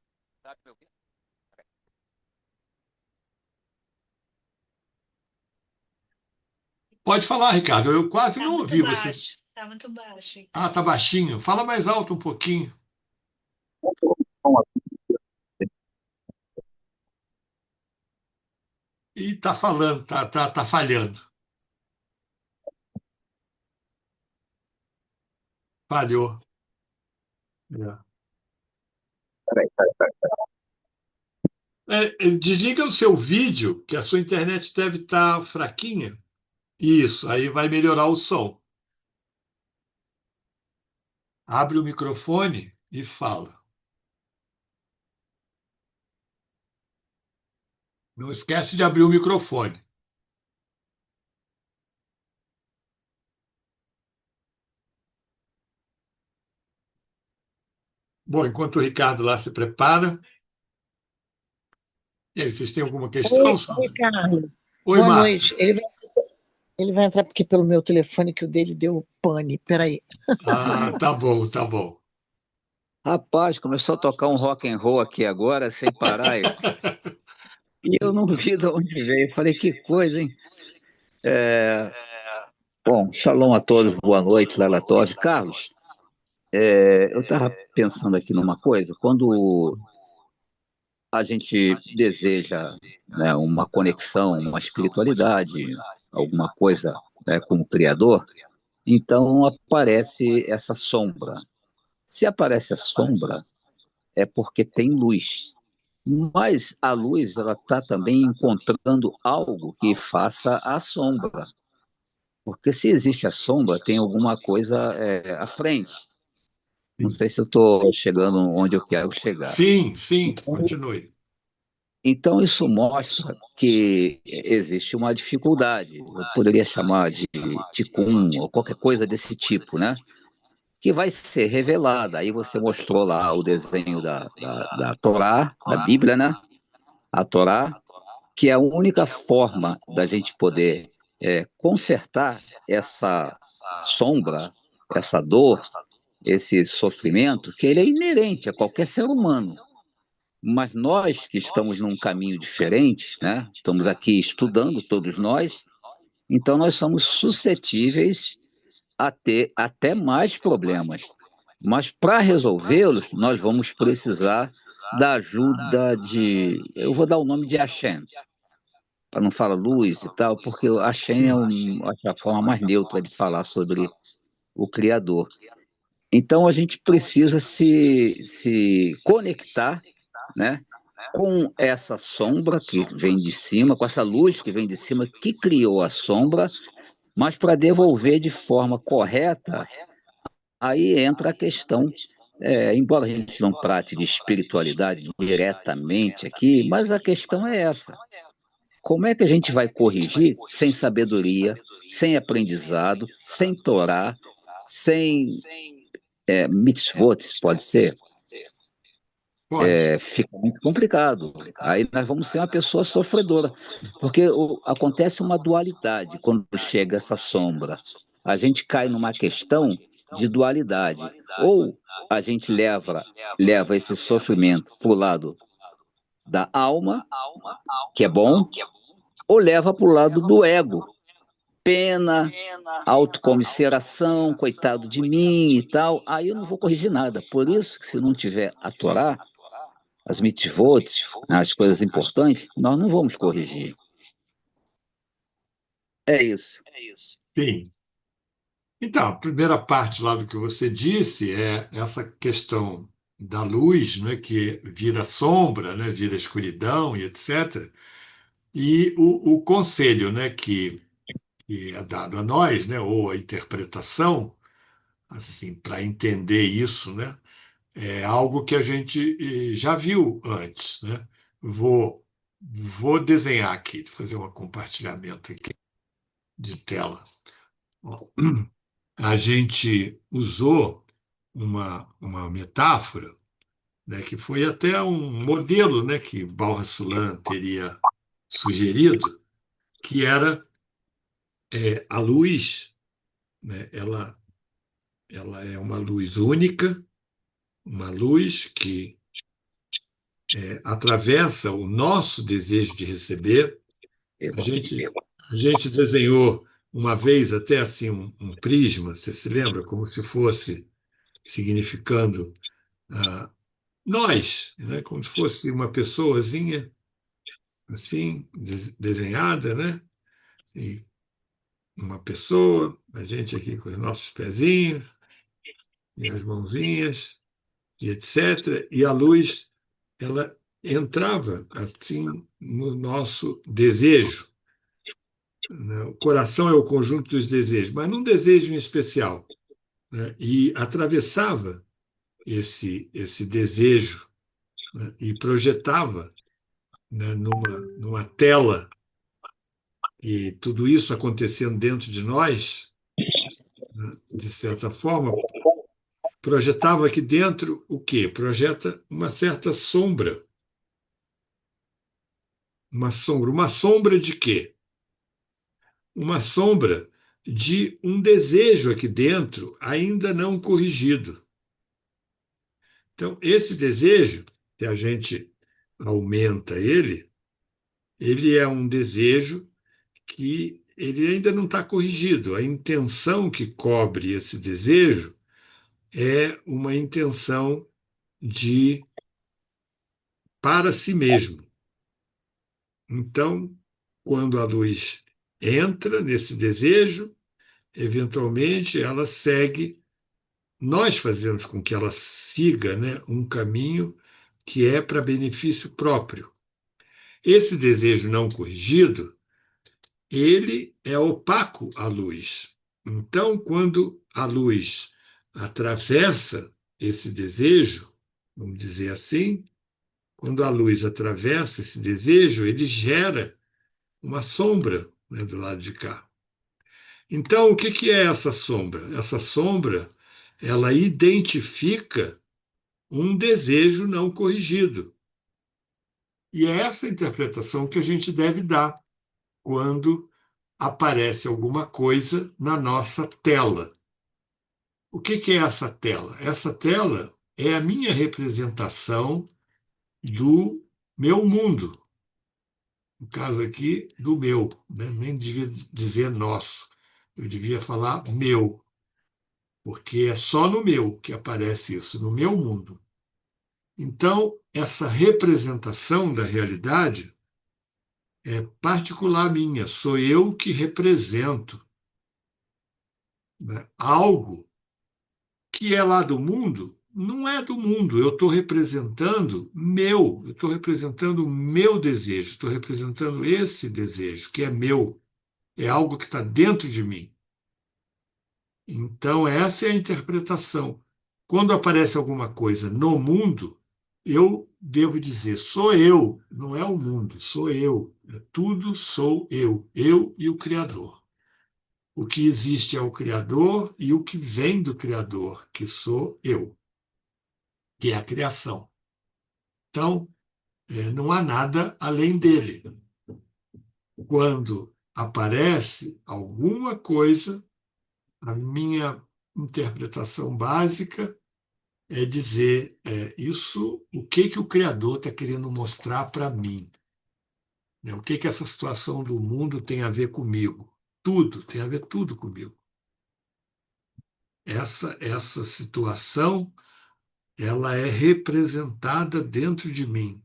Pode falar, Ricardo. Eu quase Tá não muito ouvi você. baixo, tá muito baixo, Ah, tá Ricardo. baixinho. Fala mais alto um pouquinho. E tá falando, tá falhando. Falhou. É. Desliga o seu vídeo, que a sua internet deve estar fraquinha. Isso, aí vai melhorar o som. Abre o microfone e fala. Não esquece de abrir o microfone. Bom, enquanto o Ricardo lá se prepara, e aí, vocês têm alguma questão, Oi, Sandra? Carlos. Oi, Boa Márcia. noite. Ele vai entrar aqui pelo meu telefone, que o dele deu pane. Peraí. Ah, tá bom, tá bom. Rapaz, começou a tocar um rock and roll aqui agora, sem parar, e eu não vi de onde veio. Falei, que coisa, hein? É, Bom, shalom a todos, boa noite, Lalatov. Carlos, eu estava pensando aqui numa coisa, quando a gente deseja, né, uma conexão, uma espiritualidade, alguma coisa, né, com o Criador, então aparece essa sombra. Se aparece a sombra, é porque tem luz. Mas a luz, ela está também encontrando algo que faça a sombra. Porque se existe a sombra, tem alguma coisa à frente. Não Sim, sei se eu estou chegando onde eu quero chegar. sim, sim, Então, continue. então, isso mostra que existe uma dificuldade. Eu poderia chamar de ticum ou qualquer coisa desse tipo, né? Que vai ser revelada. Aí você mostrou lá o desenho da Torá, da Bíblia, né? A Torá, que é a única forma da gente poder consertar essa sombra, essa dor, esse sofrimento, que ele é inerente a qualquer ser humano. Mas nós que estamos num caminho diferente, né? Estamos aqui estudando, todos nós, então nós somos suscetíveis a ter até mais problemas. Mas para resolvê-los, nós vamos precisar da ajuda de. Eu vou dar o nome de Hashem, para não falar luz e tal, porque a Shen é Sim, acho a forma mais neutra de falar sobre o Criador. Então a gente precisa se conectar, né, com essa sombra que vem de cima, com essa luz que vem de cima, que criou a sombra, mas para devolver de forma correta, aí entra a questão. Embora a gente não trate de espiritualidade diretamente aqui, mas a questão é essa. Como é que a gente vai corrigir sem sabedoria, sem aprendizado, sem Torá, sem mitzvot, pode ser? pode. Fica muito complicado. Aí nós vamos ser uma pessoa sofredora, porque acontece uma dualidade quando chega essa sombra. A gente cai numa questão de dualidade. Ou a gente leva esse sofrimento para o lado da alma, que é bom, ou leva para o lado do ego, pena, autocomiseração, coitado de mim e tal, aí eu não vou corrigir nada. Por isso que se não tiver a Torá, as mitzvot, as coisas importantes, nós não vamos corrigir. É isso. Sim. Então, a primeira parte lá do que você disse é essa questão da luz, né, que vira sombra, né, vira escuridão e etc. E o conselho, né, que é dado a nós, né, ou a interpretação, assim, para entender isso, né, é algo que a gente já viu antes, né? Vou, vou desenhar aqui, fazer um compartilhamento aqui de tela. Ó, a gente usou uma metáfora, né, que foi até um modelo, né, que Val Rassulan teria sugerido, que era a luz, né, ela é uma luz única, uma luz que atravessa o nosso desejo de receber. A gente, a gente desenhou uma vez até assim um prisma, você se lembra? Como se fosse significando nós, né? Como se fosse uma pessoazinha assim, desenhada, né? E uma pessoa, a gente aqui com os nossos pezinhos e as mãozinhas e etc. E a luz, ela entrava assim no nosso desejo, né? O coração é o conjunto dos desejos, mas num desejo em especial, né? E atravessava esse desejo, né? E projetava, né? Numa tela, e tudo isso acontecendo dentro de nós, né? De certa forma, projetava aqui dentro o quê? Projeta uma certa sombra. Uma sombra. Uma sombra de quê? Uma sombra de um desejo aqui dentro ainda não corrigido. Então, esse desejo, se a gente aumenta ele é um desejo que ele ainda não está corrigido. A intenção que cobre esse desejo é uma intenção de para si mesmo. Então, quando a luz entra nesse desejo, eventualmente ela segue, nós fazemos com que ela siga, né, um caminho que é para benefício próprio. Esse desejo não corrigido, ele é opaco à luz. Então, quando a luz atravessa esse desejo, vamos dizer assim, quando a luz atravessa esse desejo, ele gera uma sombra, né, do lado de cá. Então, o que que é essa sombra? Essa sombra, ela identifica um desejo não corrigido. E é essa interpretação que a gente deve dar quando aparece alguma coisa na nossa tela. O que que é essa tela? Essa tela é a minha representação do meu mundo. No caso aqui, do meu, né? Nem devia dizer nosso, eu devia falar meu, porque é só no meu que aparece isso, no meu mundo. Então, essa representação da realidade é particular minha, sou eu que represento, né, algo que é lá do mundo, não é do mundo, eu estou representando meu, eu estou representando o meu desejo, estou representando esse desejo, que é meu, é algo que está dentro de mim. Então, essa é a interpretação. Quando aparece alguma coisa no mundo, eu devo dizer, sou eu, não é o mundo, sou eu. Tudo sou eu e o Criador. O que existe é o Criador e o que vem do Criador, que sou eu, que é a criação. Então, não há nada além dele. Quando aparece alguma coisa, a minha interpretação básica é dizer isso, o que que o Criador está querendo mostrar para mim, né? O que que essa situação do mundo tem a ver comigo? Tudo, tem a ver tudo comigo. Essa situação, ela é representada dentro de mim.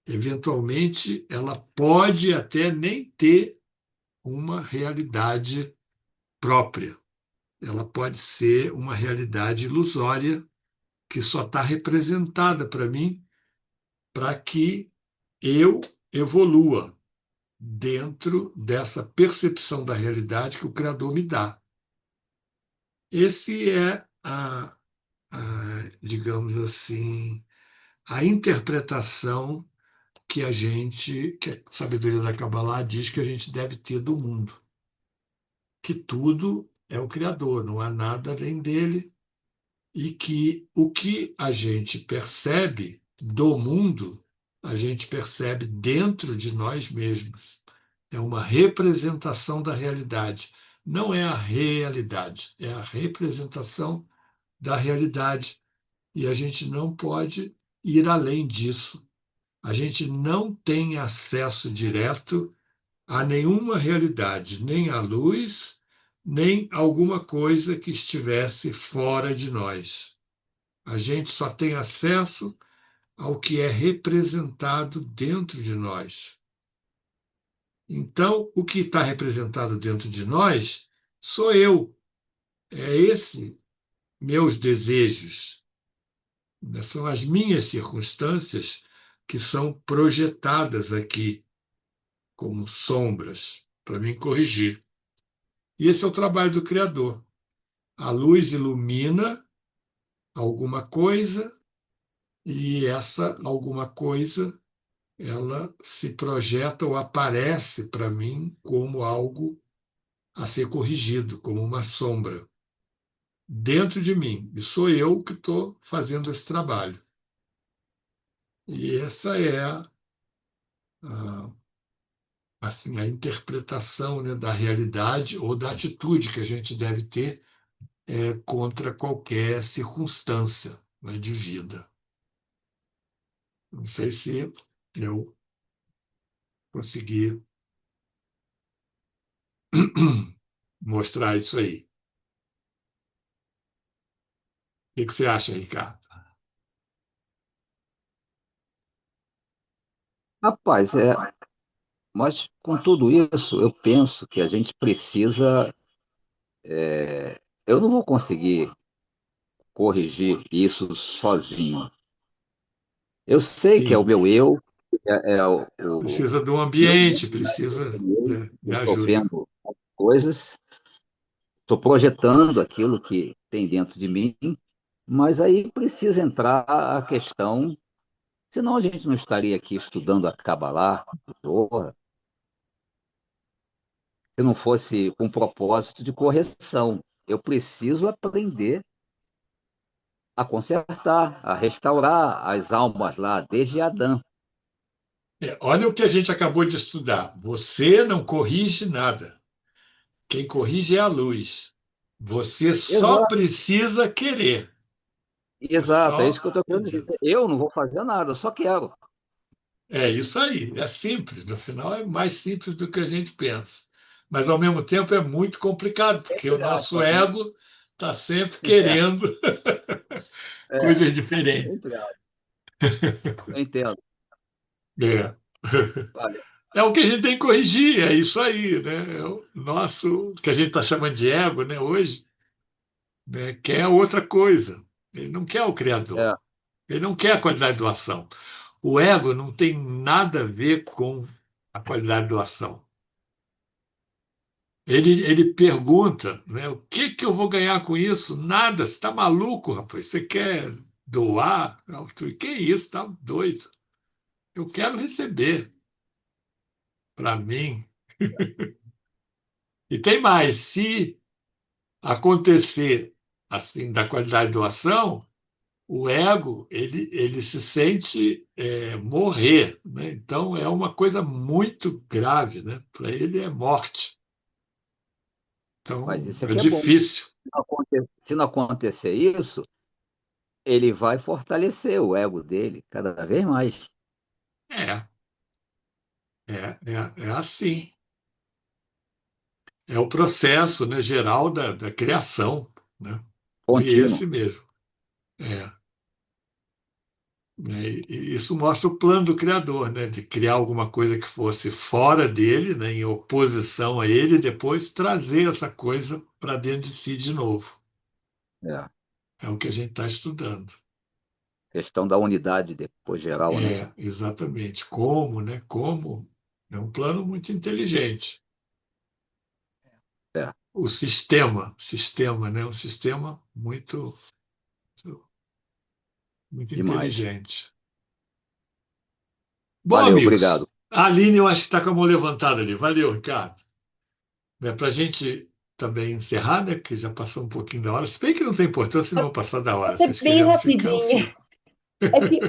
Eventualmente, ela pode até nem ter uma realidade própria. Ela pode ser uma realidade ilusória que só está representada para mim para que eu evolua dentro dessa percepção da realidade que o Criador me dá. Esse é digamos assim, a interpretação que a sabedoria da Kabbalah diz que a gente deve ter do mundo, que tudo é o Criador, não há nada além dele, e que o que a gente percebe do mundo, a gente percebe dentro de nós mesmos. É uma representação da realidade. Não é a realidade, é a representação da realidade. E a gente não pode ir além disso. A gente não tem acesso direto a nenhuma realidade, nem a luz, nem alguma coisa que estivesse fora de nós. A gente só tem acesso ao que é representado dentro de nós. Então, o que está representado dentro de nós sou eu. É esse meus desejos, né? São as minhas circunstâncias que são projetadas aqui como sombras para me corrigir. E esse é o trabalho do Criador. A luz ilumina alguma coisa e essa alguma coisa ela se projeta ou aparece para mim como algo a ser corrigido, como uma sombra. dentro de mim, e sou eu que estou fazendo esse trabalho. E essa é a, assim, a interpretação, né, da realidade ou da atitude que a gente deve ter contra qualquer circunstância, né, de vida. Não sei se eu consegui mostrar isso aí. O que você acha, Ricardo? Rapaz, mas com tudo isso, eu penso que a gente precisa. Eu não vou conseguir corrigir isso sozinho. Eu sei que é o Sim, meu eu, o precisa do meu ambiente, eu, precisa de eu estou ajuda. vendo coisas, estou projetando aquilo que tem dentro de mim, mas aí precisa entrar a questão, senão a gente não estaria aqui estudando a Kabbalah, porra, se não fosse com propósito de correção. Eu preciso aprender a consertar, a restaurar as almas lá, desde Adão. Olha o que a gente acabou de estudar. Você não corrige nada. Quem corrige é a luz. Você só Exato, precisa querer. É exato, é isso só que eu estou querendo dizer. pedido. Eu não vou fazer nada, eu só quero. É isso aí. É simples. No final, é mais simples do que a gente pensa. Mas, ao mesmo tempo, é muito complicado, porque o Entre nosso aspas, né? ego está sempre querendo É, coisas diferentes. entre aspas, eu entendo. É. Vale. É o que a gente tem que corrigir, é isso aí, né? É o nosso, que a gente está chamando de ego, né, hoje, né, quer outra coisa. Ele não quer o É, Criador. Ele não quer a qualidade do ação. O ego não tem nada a ver com a qualidade do ação. Ele pergunta, né, o que que eu vou ganhar com isso? Nada, você está maluco, rapaz? Você quer doar? Não, que isso? Está doido. Eu quero receber para mim. E tem mais, se acontecer assim da qualidade da doação, o ego ele se sente morrer, né? Então é uma coisa muito grave, né? Para ele é morte. mas Então isso é aqui é bom. difícil. Se não acontecer isso, ele vai fortalecer o ego dele cada vez mais. É, é assim. É o processo, né, geral da criação, né? Foi Contínuo. esse mesmo. É. Né? E isso mostra o plano do criador, né? De criar alguma coisa que fosse fora dele, né? Em oposição a ele, e depois trazer essa coisa para dentro de si de novo. É. É o que a gente está estudando. Questão da unidade depois geral, né? É, exatamente. Como, né? Como é um plano muito inteligente. É, O sistema, né? Um sistema muito demais. inteligente. Bom, Valeu, obrigado. amigos, a Aline, eu acho que está com a mão levantada ali. Valeu, Ricardo. Né, para a gente também encerrar, né, porque já passou um pouquinho da hora. Se bem que não tem importância, não vou passar da Vou hora. ser Vocês bem querendo ficar, eu rapidinha. fico. É que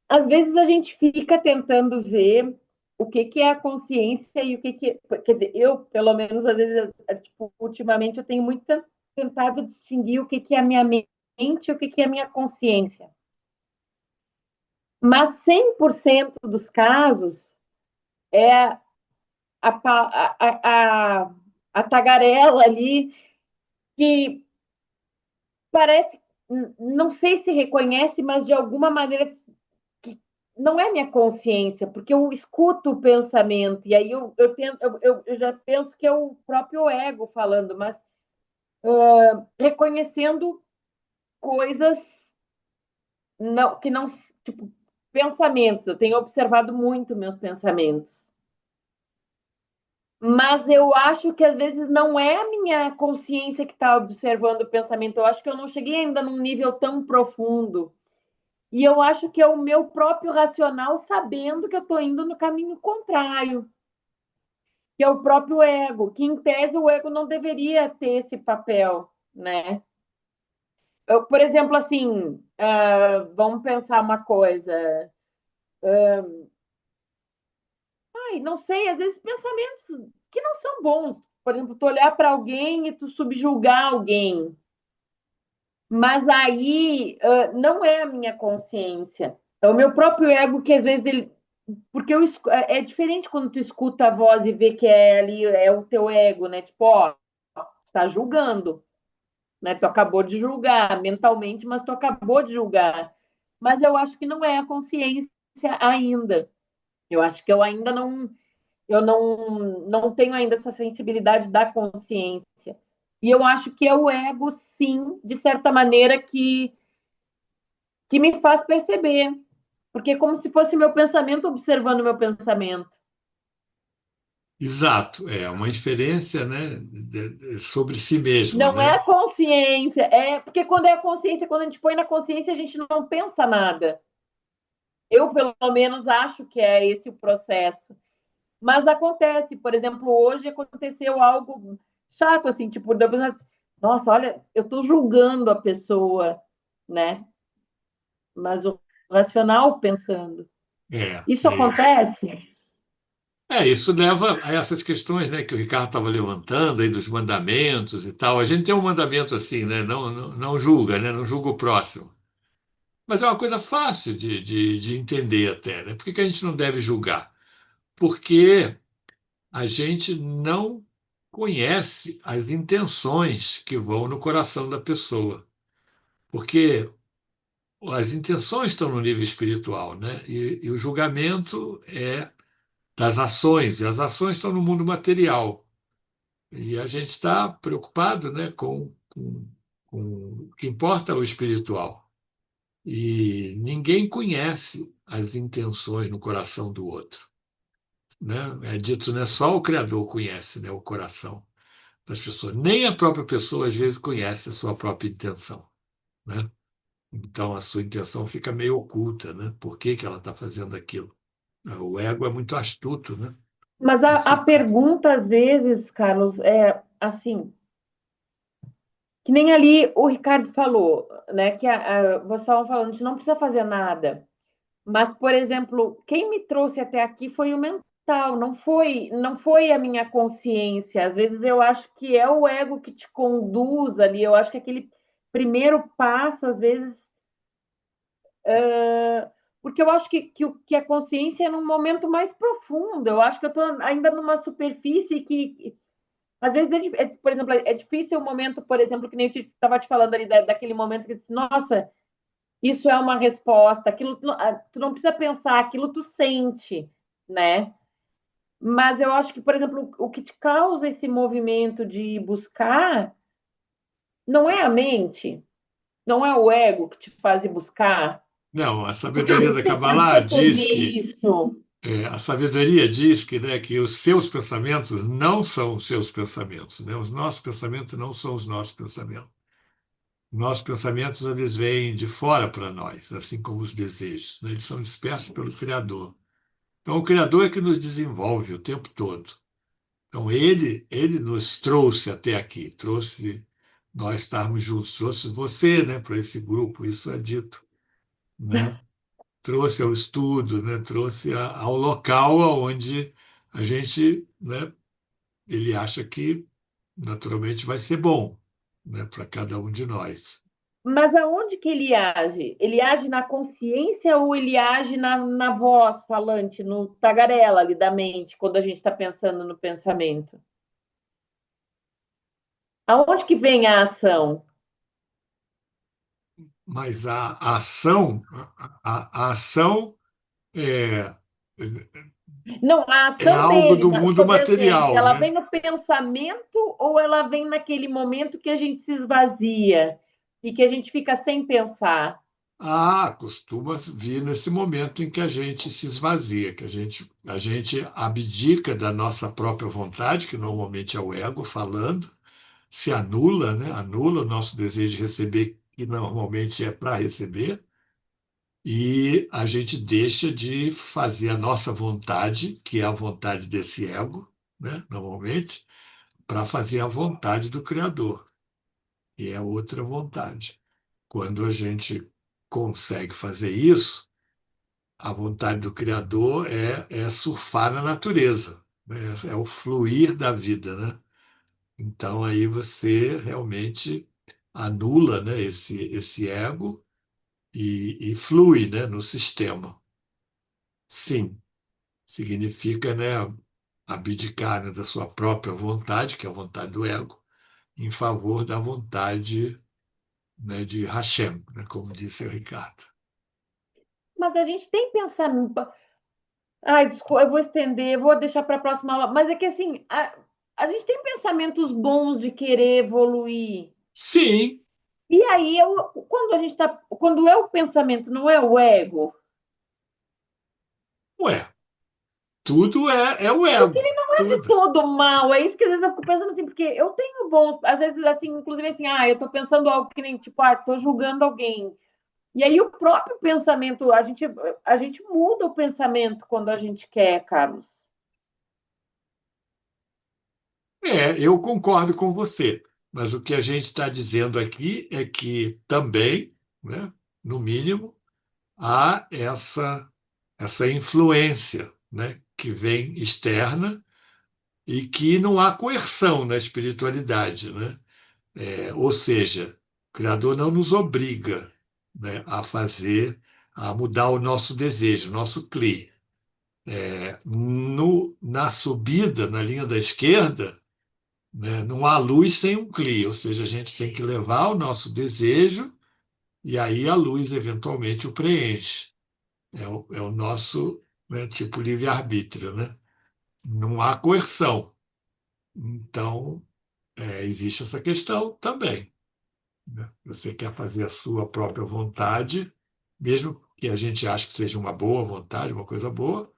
às vezes a gente fica tentando ver o que que é a consciência e o que que, quer dizer, eu, pelo menos às vezes, tipo, ultimamente eu tenho muito tentado distinguir o que que é a minha mente e o que que é a minha consciência. Mas 100% dos casos é a tagarela ali que parece, não sei se reconhece, mas de alguma maneira que não é minha consciência, porque eu escuto o pensamento, e aí eu já penso que é o próprio ego falando, mas reconhecendo coisas que não, tipo, pensamentos. Eu tenho observado muito meus pensamentos. Mas eu acho que às vezes não é a minha consciência que está observando o pensamento. Eu acho que eu não cheguei ainda num nível tão profundo. E eu acho que é o meu próprio racional sabendo que eu estou indo no caminho contrário, que é o próprio ego, que em tese o ego não deveria ter esse papel, né? Por exemplo, assim, vamos pensar uma coisa. Ai, não sei, às vezes pensamentos que não são bons. Por exemplo, tu olhar para alguém e tu subjugar alguém. Mas aí não é a minha consciência. É o meu próprio ego que às vezes ele. Porque é diferente quando tu escuta a voz e vê que é ali, é o teu ego, né? Tipo, ó, tá julgando, né? Tu acabou de julgar mentalmente, mas tu acabou de julgar. Mas eu acho que não é a consciência ainda. Eu acho que eu não tenho ainda essa sensibilidade da consciência. E eu acho que é o ego, sim, de certa maneira, que me faz perceber. Porque é como se fosse meu pensamento observando meu pensamento. Exato, é uma inferência, né, sobre si mesmo, Não é né? a consciência, é porque quando é a consciência, quando a gente põe na consciência, a gente não pensa nada. Eu, pelo menos, acho que é esse o processo. Mas acontece, por exemplo, hoje aconteceu algo chato, assim, tipo, nossa, olha, eu estou julgando a pessoa, né? Mas o racional pensando. Isso É isso. acontece? Isso leva a essas questões, né, que o Ricardo estava levantando aí dos mandamentos e tal. A gente tem um mandamento assim, né, não julga, né, não julga o próximo. Mas é uma coisa fácil de entender até, né? Por que que a gente não deve julgar? Porque a gente não conhece as intenções que vão no coração da pessoa. Porque as intenções estão no nível espiritual, né? E o julgamento é das ações, e as ações estão no mundo material. E a gente está preocupado, né, com o que importa é o espiritual. E ninguém conhece as intenções no coração do outro, né? É dito, né, só o Criador conhece, né, o coração das pessoas. Nem a própria pessoa, às vezes, conhece a sua própria intenção, né? Então, a sua intenção fica meio oculta, né? Por que que ela está fazendo aquilo? O ego é muito astuto, né? Mas a Esse, pergunta, às vezes, Carlos, é assim, que nem ali o Ricardo falou, né? Que vocês estavam falando, a gente não precisa fazer nada. Mas, por exemplo, quem me trouxe até aqui foi o mental, não foi a minha consciência. Às vezes eu acho que é o ego que te conduz ali. Eu acho que aquele primeiro passo, às vezes, porque eu acho que a consciência é num momento mais profundo. Eu acho que eu estou ainda numa superfície que às vezes, por exemplo, é difícil o momento, por exemplo, que nem eu estava te falando ali daquele momento que eu disse, nossa, isso é uma resposta, aquilo tu não precisa pensar, aquilo tu sente, né? Mas eu acho que, por exemplo, o que te causa esse movimento de buscar não é a mente, não é o ego que te faz ir buscar, não, a porque eu sabedoria da Kabbalah penso sobre diz que isso. a sabedoria diz que, né, que os seus pensamentos não são os seus pensamentos, né? Os nossos pensamentos não são os nossos pensamentos. Nossos pensamentos eles vêm de fora para nós, assim como os desejos, né? Eles são dispersos pelo Criador. Então, o Criador é que nos desenvolve o tempo todo. Então, ele nos trouxe até aqui, trouxe nós estarmos juntos, trouxe você, né, para esse grupo, isso é dito, né? Trouxe ao estudo, né? Trouxe ao local onde a gente, né, ele acha que naturalmente vai ser bom, né, para cada um de nós. Mas aonde que ele age? Ele age na consciência ou ele age na voz falante, no tagarela ali da mente, quando a gente está pensando no pensamento? Aonde que vem a ação? Mas a ação, a ação é, Não, a é ação algo dele do mundo sobre a gente, material, ela né? vem no pensamento ou ela vem naquele momento que a gente se esvazia e que a gente fica sem pensar? Costuma vir nesse momento em que a gente se esvazia, que a gente abdica da nossa própria vontade, que normalmente é o ego falando, se anula, né? Anula o nosso desejo de receber, que normalmente é para receber, e a gente deixa de fazer a nossa vontade, que é a vontade desse ego, né? Normalmente, para fazer a vontade do Criador, que é outra vontade. Quando a gente consegue fazer isso, a vontade do Criador é surfar na natureza, né? É o fluir da vida, né? Então aí você realmente anula, né, esse ego e flui, né, no sistema. Sim, significa, né, abdicar, né, da sua própria vontade, que é a vontade do ego, em favor da vontade, né, de Hashem, né, como disse o Ricardo. Mas a gente tem pensamento. Ai, desculpa, eu vou estender, eu vou deixar para a próxima aula. Mas é que assim, a gente tem pensamentos bons de querer evoluir. Sim, E aí, quando a gente tá, quando é o pensamento, não é o ego, ué, tudo é o ego, não é de tudo. todo mal. É isso que às vezes eu fico pensando assim, porque eu tenho bons, às vezes assim, inclusive assim, eu tô pensando algo que nem tipo, tô julgando alguém. E aí o próprio pensamento, a gente muda o pensamento quando a gente quer, Carlos. Eu concordo com você, mas o que a gente está dizendo aqui é que também, né, no mínimo, há essa influência, né, que vem externa e que não há coerção na espiritualidade, né? Ou seja, o Criador não nos obriga, né, a mudar o nosso desejo, o nosso cli. Na subida, na linha da esquerda, né, não há luz sem um cli, ou seja, a gente tem que levar o nosso desejo e aí a luz eventualmente o preenche. É o nosso, né, tipo livre-arbítrio, né? Não há coerção. Então, existe essa questão também, né? Você quer fazer a sua própria vontade, mesmo que a gente ache que seja uma boa vontade, uma coisa boa,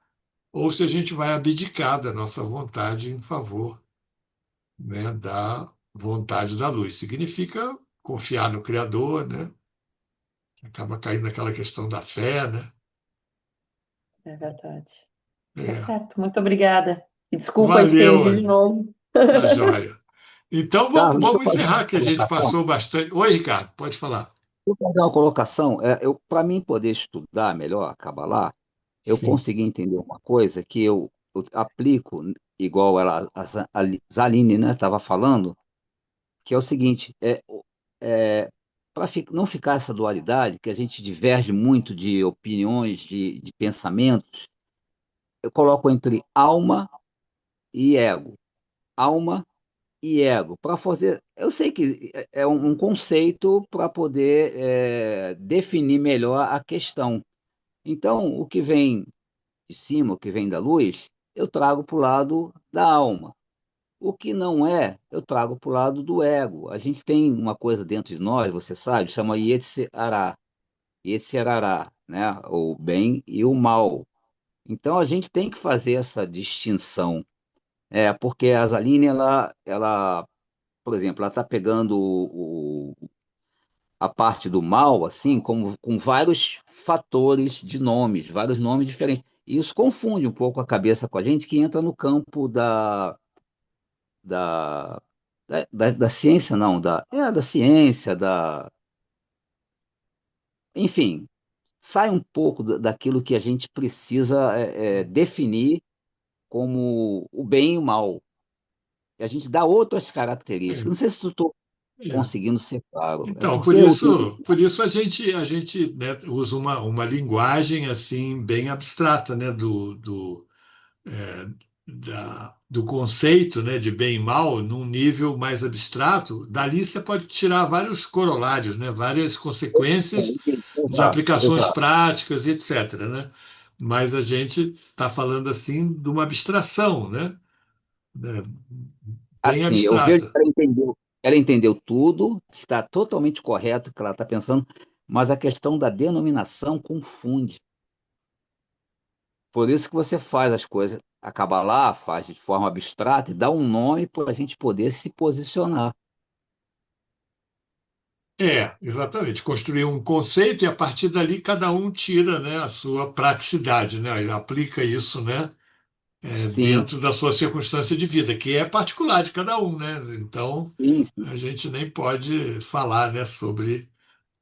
ou se a gente vai abdicar da nossa vontade em favor, né, da vontade da luz. Significa confiar no Criador, né? Acaba caindo naquela questão da fé, né? É verdade. Tá É. certo, muito obrigada. E desculpa, Valeu, estendi de Anny. novo. Tá joia. Então vamos, Carlos, deixa eu vamos fazer encerrar, uma que a gente colocação. passou bastante. Oi, Ricardo, pode falar. Deixa eu fazer uma colocação. Para mim poder estudar melhor a Kabbalah, eu Sim. consegui entender uma coisa que eu aplico, igual a Zaline, né, estava falando, que é o seguinte, para não ficar essa dualidade, que a gente diverge muito de opiniões, de pensamentos, eu coloco entre alma e ego. Alma e ego, para fazer. Eu sei que é um conceito para poder definir melhor a questão. Então, o que vem de cima, o que vem da luz, eu trago para o lado da alma. O que não é, eu trago para o lado do ego. A gente tem uma coisa dentro de nós, você sabe, chama Yetzirará, né? O bem e o mal. Então, a gente tem que fazer essa distinção. Porque a Zaline, ela por exemplo, ela está pegando a parte do mal, assim, como, com vários fatores de nomes, vários nomes diferentes. E isso confunde um pouco a cabeça com a gente, que entra no campo da, da ciência, não, da ciência, enfim, sai um pouco daquilo que a gente precisa definir como o bem e o mal. E a gente dá outras características. Não É, sei se estou é. conseguindo ser claro. É Então, porque eu tenho. por isso a gente, né, usa uma linguagem assim bem abstrata, né, é, do conceito, né, de bem e mal num nível mais abstrato. Dali você pode tirar vários corolários, né, várias consequências de Exato, aplicações exato. práticas e etc., né? Mas a gente está falando assim de uma abstração, né, bem Assim, eu vejo que abstrata. ela entendeu tudo, está totalmente correto o que ela está pensando, mas a questão da denominação confunde. Por isso que você faz as coisas, acaba lá, faz de forma abstrata e dá um nome para a gente poder se posicionar. Exatamente. Construir um conceito e a partir dali cada um tira, né, a sua praticidade, né, e aplica isso, né, Sim, dentro da sua circunstância de vida, que é particular de cada um, né? Então sim, sim. a gente nem pode falar, né, sobre